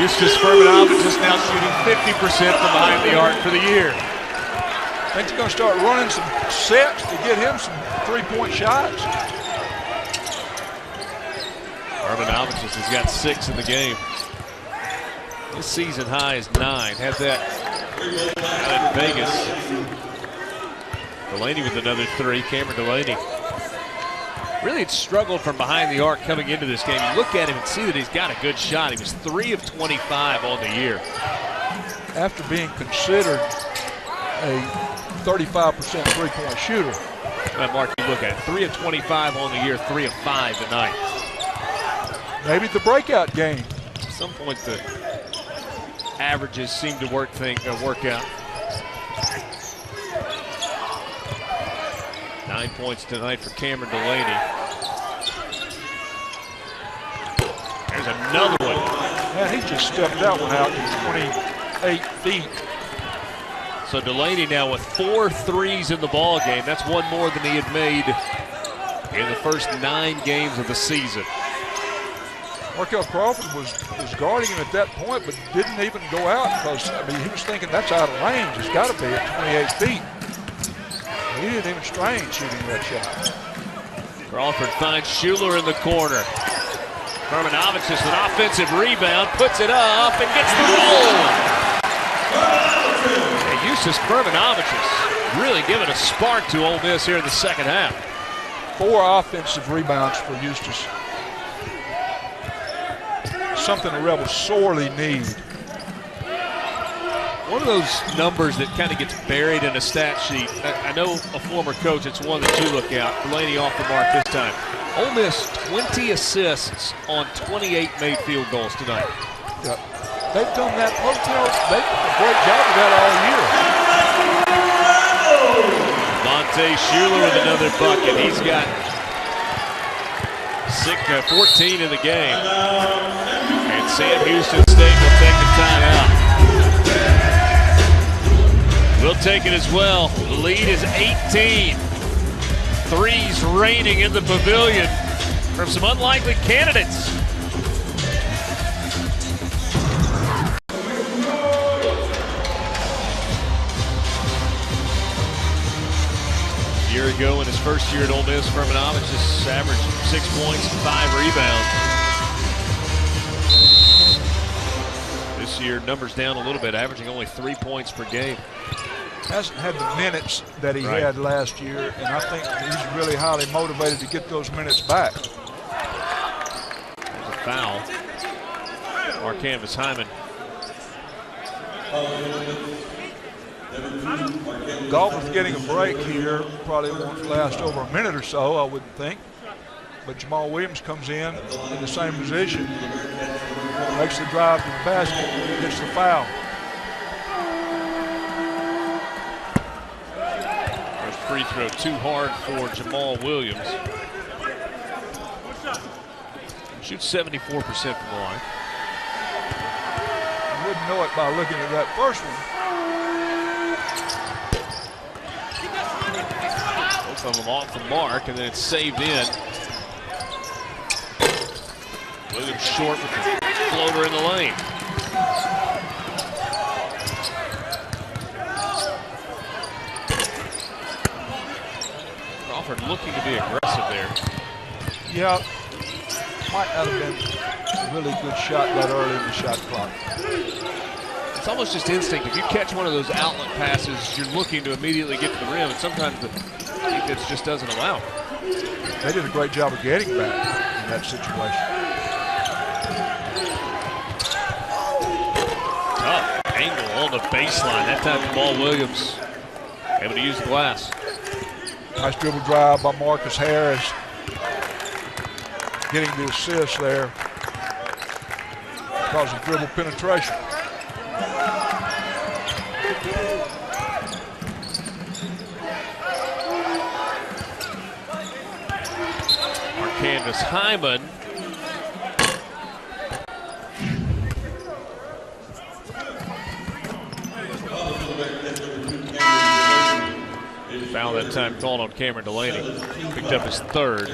Eustace Furmanovich is now shooting 50% from behind the arc for the year. I think they're going to start running some sets to get him some three-point shots. Furmanovich has got 6 in the game. His season high is 9. Had that out in Vegas. Delaney with another 3. Cameron Delaney really had struggled from behind the arc coming into this game. You look at him and see that he's got a good shot. He was 3 of 25 on the year. After being considered a 35% three-point shooter. That mark you look at, 3 of 25 on the year, 3 of 5 tonight. Maybe the breakout game. At some point the averages seem to work out. 9 points tonight for Cameron Delaney. There's another one. Man, he just stepped that one out to 28 feet. So Delaney now with 4 threes in the ball game. That's one more than he had made in the first 9 games of the season. Markel Crawford was guarding him at that point, but didn't even go out because, he was thinking that's out of range. It's got to be at 28 feet. He didn't even strain shooting that shot. Crawford finds Schuler in the corner. Furmanovich just an offensive rebound, puts it up, and gets the roll. And Eustace Furmanovich is really giving a spark to Ole Miss here in the second half. 4 offensive rebounds for Eustace. Something the Rebels sorely need. One of those numbers that kind of gets buried in a stat sheet. I know a former coach, it's one that you look out. Delaney off the mark this time. Ole Miss 20 assists on 28 made field goals tonight. Yeah. They've done that. They've done a great job of that all year. Monte Schuler with another bucket. He's got 14 in the game. And Sam Houston State will take the timeout. We'll take it as well. The lead is 18. Threes raining in the pavilion from some unlikely candidates. A year ago, in his first year at Ole Miss, Furmanovich just averaged 6 points and 5 rebounds. This year, numbers down a little bit, averaging only 3 points per game. Hasn't had the minutes that he had last year, and I think he's really highly motivated to get those minutes back. There's a foul. Mark Canvas Hyman. Galbraith getting a break here, probably won't last over a minute or so, I wouldn't think. But Jamal Williams comes in the same position, makes the drive to the basket, gets the foul. First free throw too hard for Jamal Williams. Shoots 74% from the line. You wouldn't know it by looking at that first one. Both of them off the mark, and then it's saved in. Williams short with the floater in the lane. Crawford looking to be aggressive there. Yeah, might not have been a really good shot that early in the shot clock. It's almost just instinct. If you catch one of those outlet passes, you're looking to immediately get to the rim, and sometimes the defense just doesn't allow it. They did a great job of getting back in that situation. Tough angle on the baseline. That time Jamal Williams able to use the glass. Nice dribble drive by Marcus Harris. Getting the assist there because of dribble penetration. Candace Hyman. Foul that time called on Cameron Delaney. Picked up his third.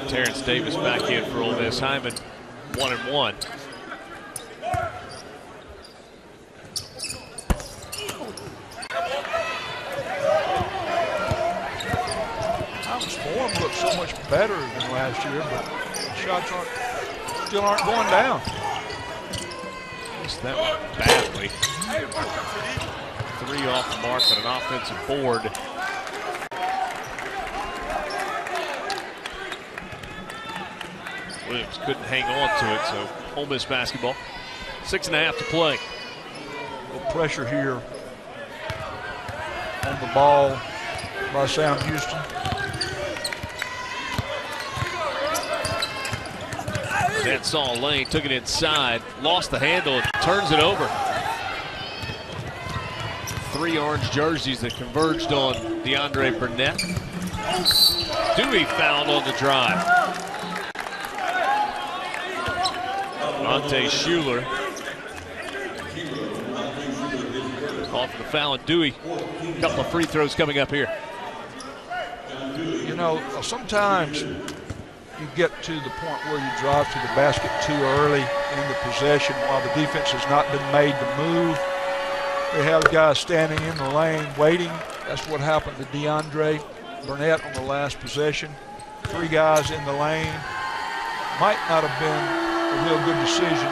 Terrence Davis back in for Ole Miss. Hyman 1-1. Hyman's form looks so much better than last year, but the shots still aren't going down. Missed that one badly. 3 off the mark, but an offensive board. Williams couldn't hang on to it, so Ole Miss basketball. 6.5 to play. A little pressure here on the ball by Sam Houston. That saw Lane, took it inside, lost the handle, and turns it over. 3 orange jerseys that converged on DeAndre Burnett. Dewey fouled on the drive. Monte Schuler called for the foul, and Dewey, a couple of free throws coming up here. You know, sometimes you get to the point where you drive to the basket too early in the possession while the defense has not been made to move. They have guys standing in the lane waiting. That's what happened to DeAndre Burnett on the last possession. 3 guys in the lane. Might not have been a real good decision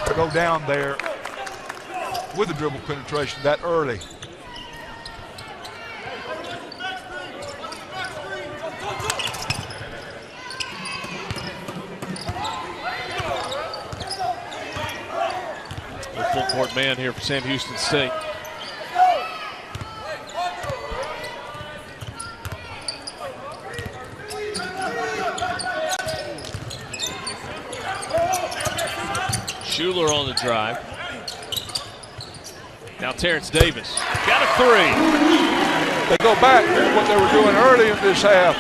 to go down there with the dribble penetration that early. The full court man here for Sam Houston State. Schuler on the drive. Now Terrence Davis. Got a 3. They go back to what they were doing early in this half.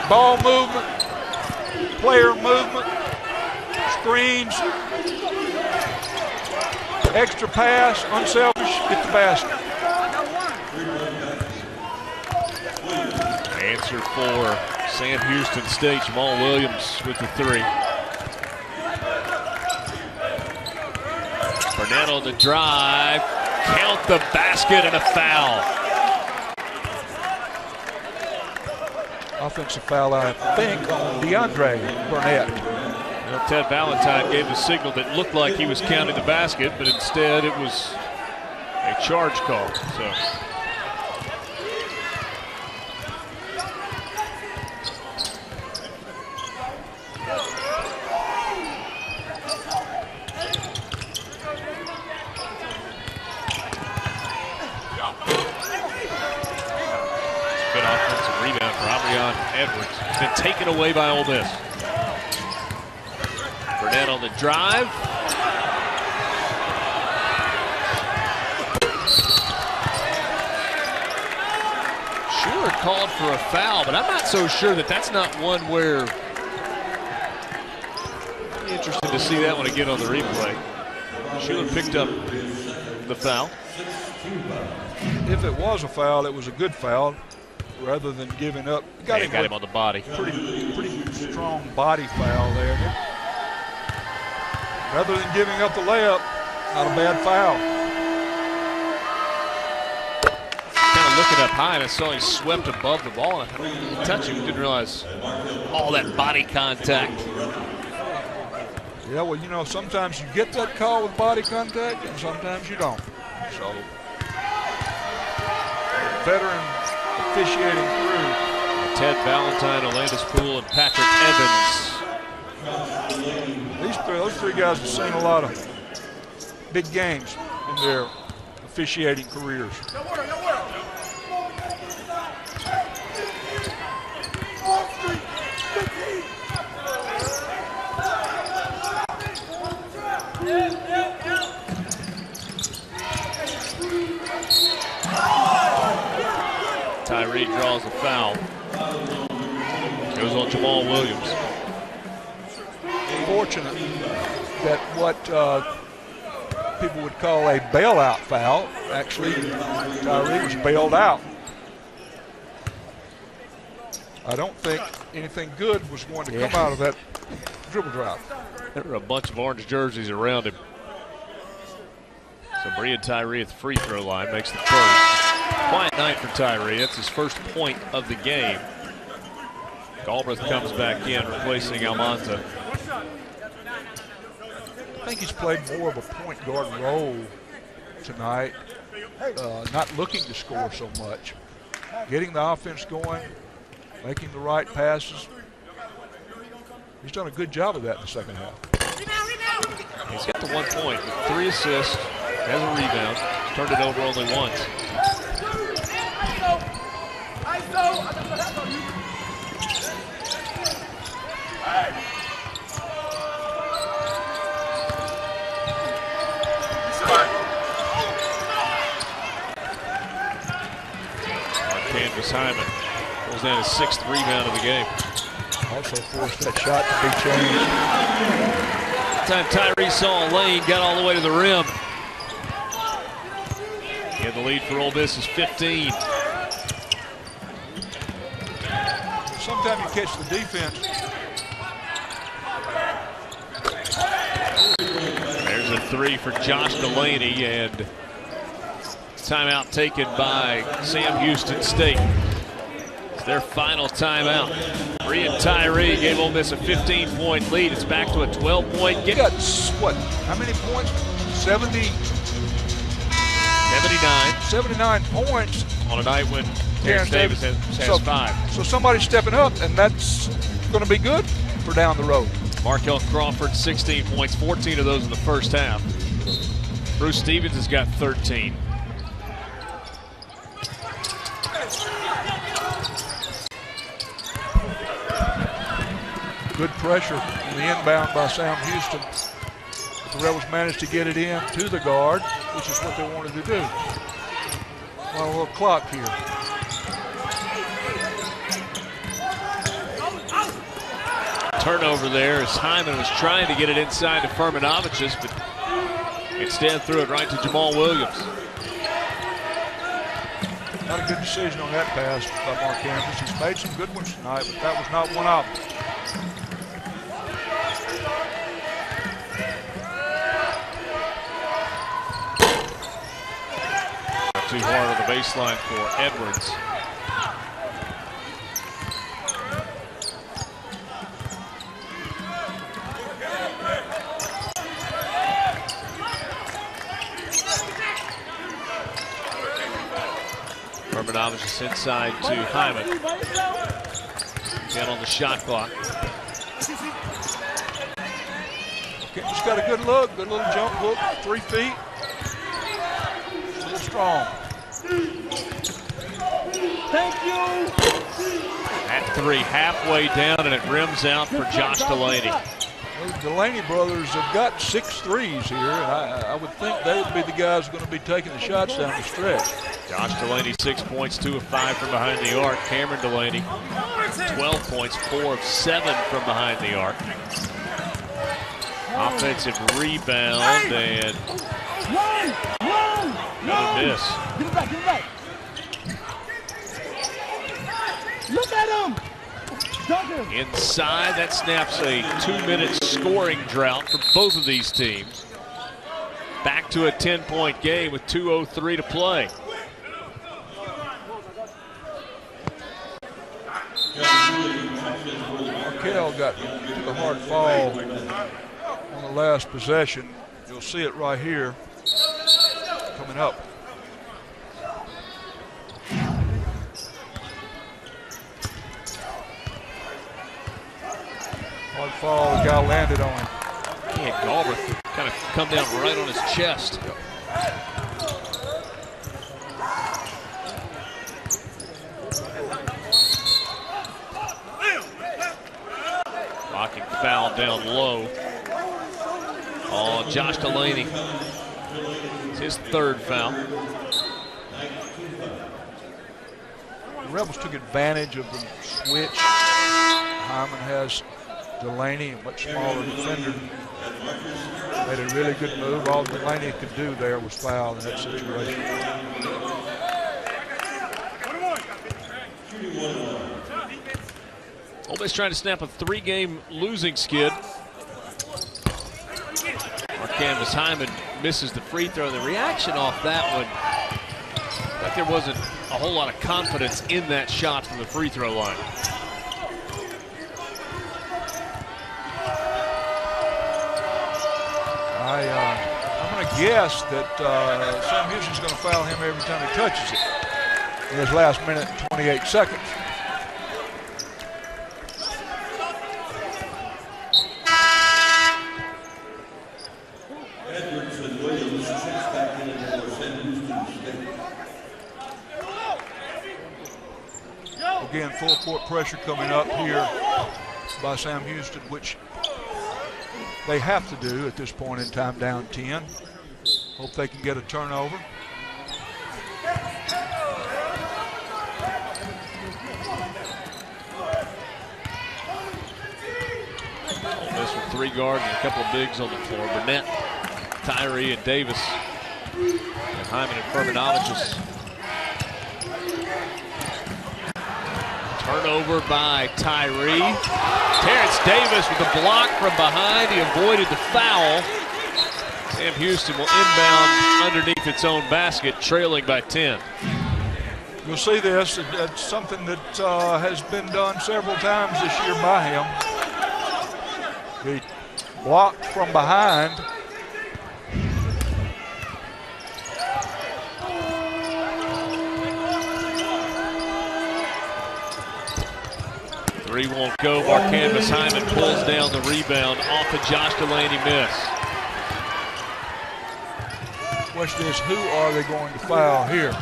Ball movement, player movement, screens, extra pass, unselfish, get the basket. Answer for Sam Houston State. Jamal Williams with the 3. Burnett on the drive. Count the basket and a foul. Offensive foul, I think, on DeAndre Burnett. Well, Ted Valentine gave the signal that looked like he was counting the basket, but instead it was a charge call. So. Good offensive rebound for Abrion Edwards. It's been taken away by Ole Miss. Burnett on the drive. Schuler called for a foul, but I'm not so sure that that's not one where Interested to see that one again on the replay. Schuler picked up the foul. If it was a foul, it was a good foul rather than giving up. Got him on the body. Pretty strong body foul there. Rather than giving up the layup, not a bad foul. Kind of looking up high, and I saw he swept above the ball. And I didn't touch him, didn't realize all that body contact. Yeah, well, you know, sometimes you get that call with body contact, and sometimes you don't. So, veteran officiating crew. Ted Valentine, Alandis Poole, and Patrick Evans. Those three guys have seen a lot of big games in their officiating careers. Tyree draws a foul. Goes on Jamal Williams. Fortunate that what people would call a bailout foul, actually Tyree was bailed out. I don't think anything good was going to come out of that dribble drive. There were a bunch of orange jerseys around him. So Breon Tyree at the free throw line makes the first. Quiet night for Tyree. That's his first point of the game. Galbraith comes back in, replacing Almanza. I think he's played more of a point guard role tonight, not looking to score so much. Getting the offense going, making the right passes. He's done a good job of that in the second half. He's got the 1 point with 3 assists, has a rebound, turned it over only once. Canvas Hyman pulls down his 6th rebound of the game. Also forced that shot to be changed. That time Tyree saw a lane, got all the way to the rim. And the lead for Ole Miss is 15. Sometimes you catch the defense. There's a 3 for Josh Delaney, and timeout taken by Sam Houston State. It's their final timeout. Breon Tyree gave Ole Miss a 15-point lead. It's back to a 12-point game. He got, what, how many points? 79. 79 points. On a night when Terrence Davis has 5. So somebody's stepping up, and that's going to be good for down the road. Markel Crawford, 16 points, 14 of those in the first half. Bruce Stevens has got 13. Good pressure in the inbound by Sam Houston. The Rebels managed to get it in to the guard, which is what they wanted to do. Well, a little clock here. Turnover there as Hyman was trying to get it inside to Furmanovic's, but instead threw it right to Jamal Williams. Not a good decision on that pass by Mark Andrews. He's made some good ones tonight, but that was not one of them. Too hard on the baseline for Edwards. Furmanovic's inside to Hyman. Again on the shot clock. He's got a good look, good little jump hook, 3 feet. A little strong. Thank you. That 3 halfway down, and it rims out for Josh Delaney. Well, the Delaney brothers have got 6 threes here, and I would think they would be the guys going to be taking the shots down the stretch. Josh Delaney, 6 points, 2 of 5 from behind the arc. Cameron Delaney, 12 points, 4 of 7 from behind the arc. Offensive rebound and another miss. Give it back. Look at him. Inside, that snaps a 2-minute scoring drought for both of these teams. Back to a 10-point game with 2:03 to play. Markel took a hard fall on the last possession. You'll see it right here coming up. Hard fall, the guy landed on him. He had Galbraith kind of come down right on his chest. Blocking foul down low on Josh Delaney. It's his third foul. The Rebels took advantage of the switch. Hyman has Delaney, a much smaller defender. Made a really good move. All Delaney could do there was foul in that situation. Ole Miss trying to snap a 3-game losing skid. Canvas Hyman misses the free throw. The reaction off that one, like there wasn't a whole lot of confidence in that shot from the free throw line. I'm going to guess that Sam Houston's going to foul him every time he touches it in his last minute and 28 seconds. Again, full court pressure coming up here by Sam Houston, which they have to do at this point in time, down 10. Hope they can get a turnover. Ole Miss with 3 guards and a couple of bigs on the floor. Burnett, Tyree, and Davis. And Hyman and Furmanovich. Turnover by Tyree. Terrence Davis with a block from behind. He avoided the foul. Sam Houston will inbound underneath its own basket, trailing by 10. You'll see this. It's something that has been done several times this year by him. He blocked from behind. Three won't go. Canvas Hyman pulls down the rebound off a Josh Delaney miss. Question is, who are they going to foul here?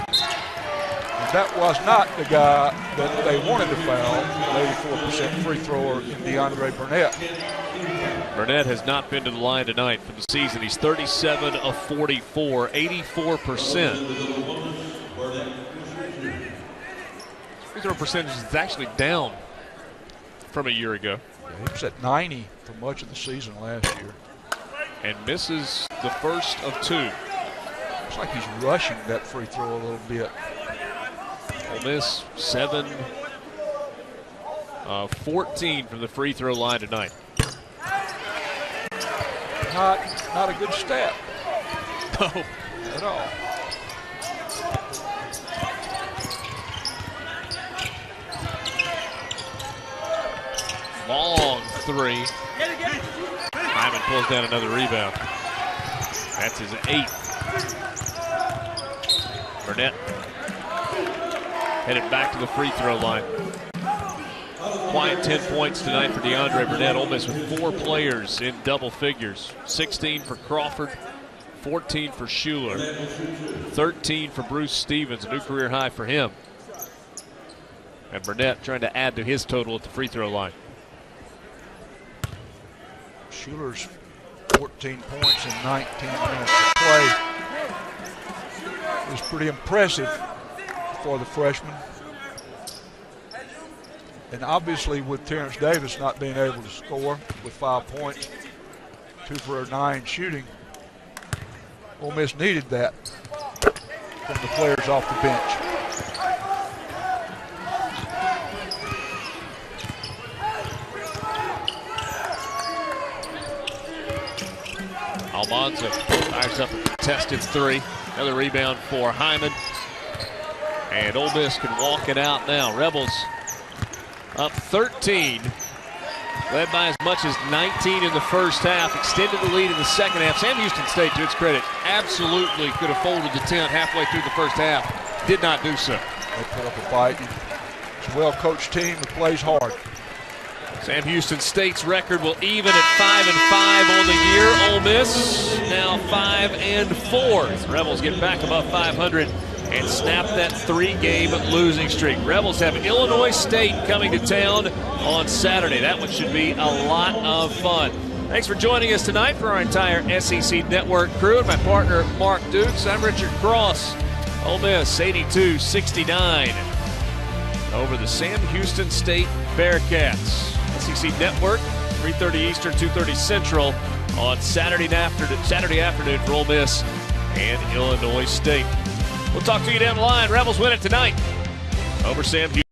And that was not the guy that they wanted to foul, the 84% free thrower in DeAndre Burnett. Burnett has not been to the line tonight for the season. He's 37 of 44, 84%. Free throw percentage is actually down from a year ago. He was at 90 for much of the season last year. And misses the first of 2. Looks like he's rushing that free throw a little bit. Ole Miss 7 14 from the free throw line tonight. Not a good stat. No. At all. Long 3. Hyman pulls down another rebound. That's his 8th. Burnett headed back to the free throw line. Quiet 10 points tonight for DeAndre Burnett. Ole Miss with 4 players in double figures. 16 for Crawford, 14 for Schuler, 13 for Bruce Stevens, a new career high for him. And Burnett trying to add to his total at the free throw line. Schuler's 14 points in 19 minutes of play is pretty impressive for the freshman. And obviously with Terrence Davis not being able to score with 5 points, 2 for 9 shooting. Ole Miss needed that from the players off the bench. Almanza fires up a contested 3. Another rebound for Hyman. And Ole Miss can walk it out now. Rebels up 13. Led by as much as 19 in the first half. Extended the lead in the second half. Sam Houston State, to its credit, absolutely could have folded the tent halfway through the first half. Did not do so. They put up a fight. It's a well-coached team that plays hard. Sam Houston State's record will even at 5-5 on the year. Ole Miss now 5-4. The Rebels get back above 500 and snap that 3-game losing streak. Rebels have Illinois State coming to town on Saturday. That one should be a lot of fun. Thanks for joining us tonight for our entire SEC Network crew and my partner Mark Dukes. I'm Richard Cross. Ole Miss 82-69 over the Sam Houston State Bearcats. SEC Network, 3:30 Eastern, 2:30 Central on Saturday afternoon for Ole Miss and Illinois State. We'll talk to you down the line. Rebels win it tonight over Sam Houston.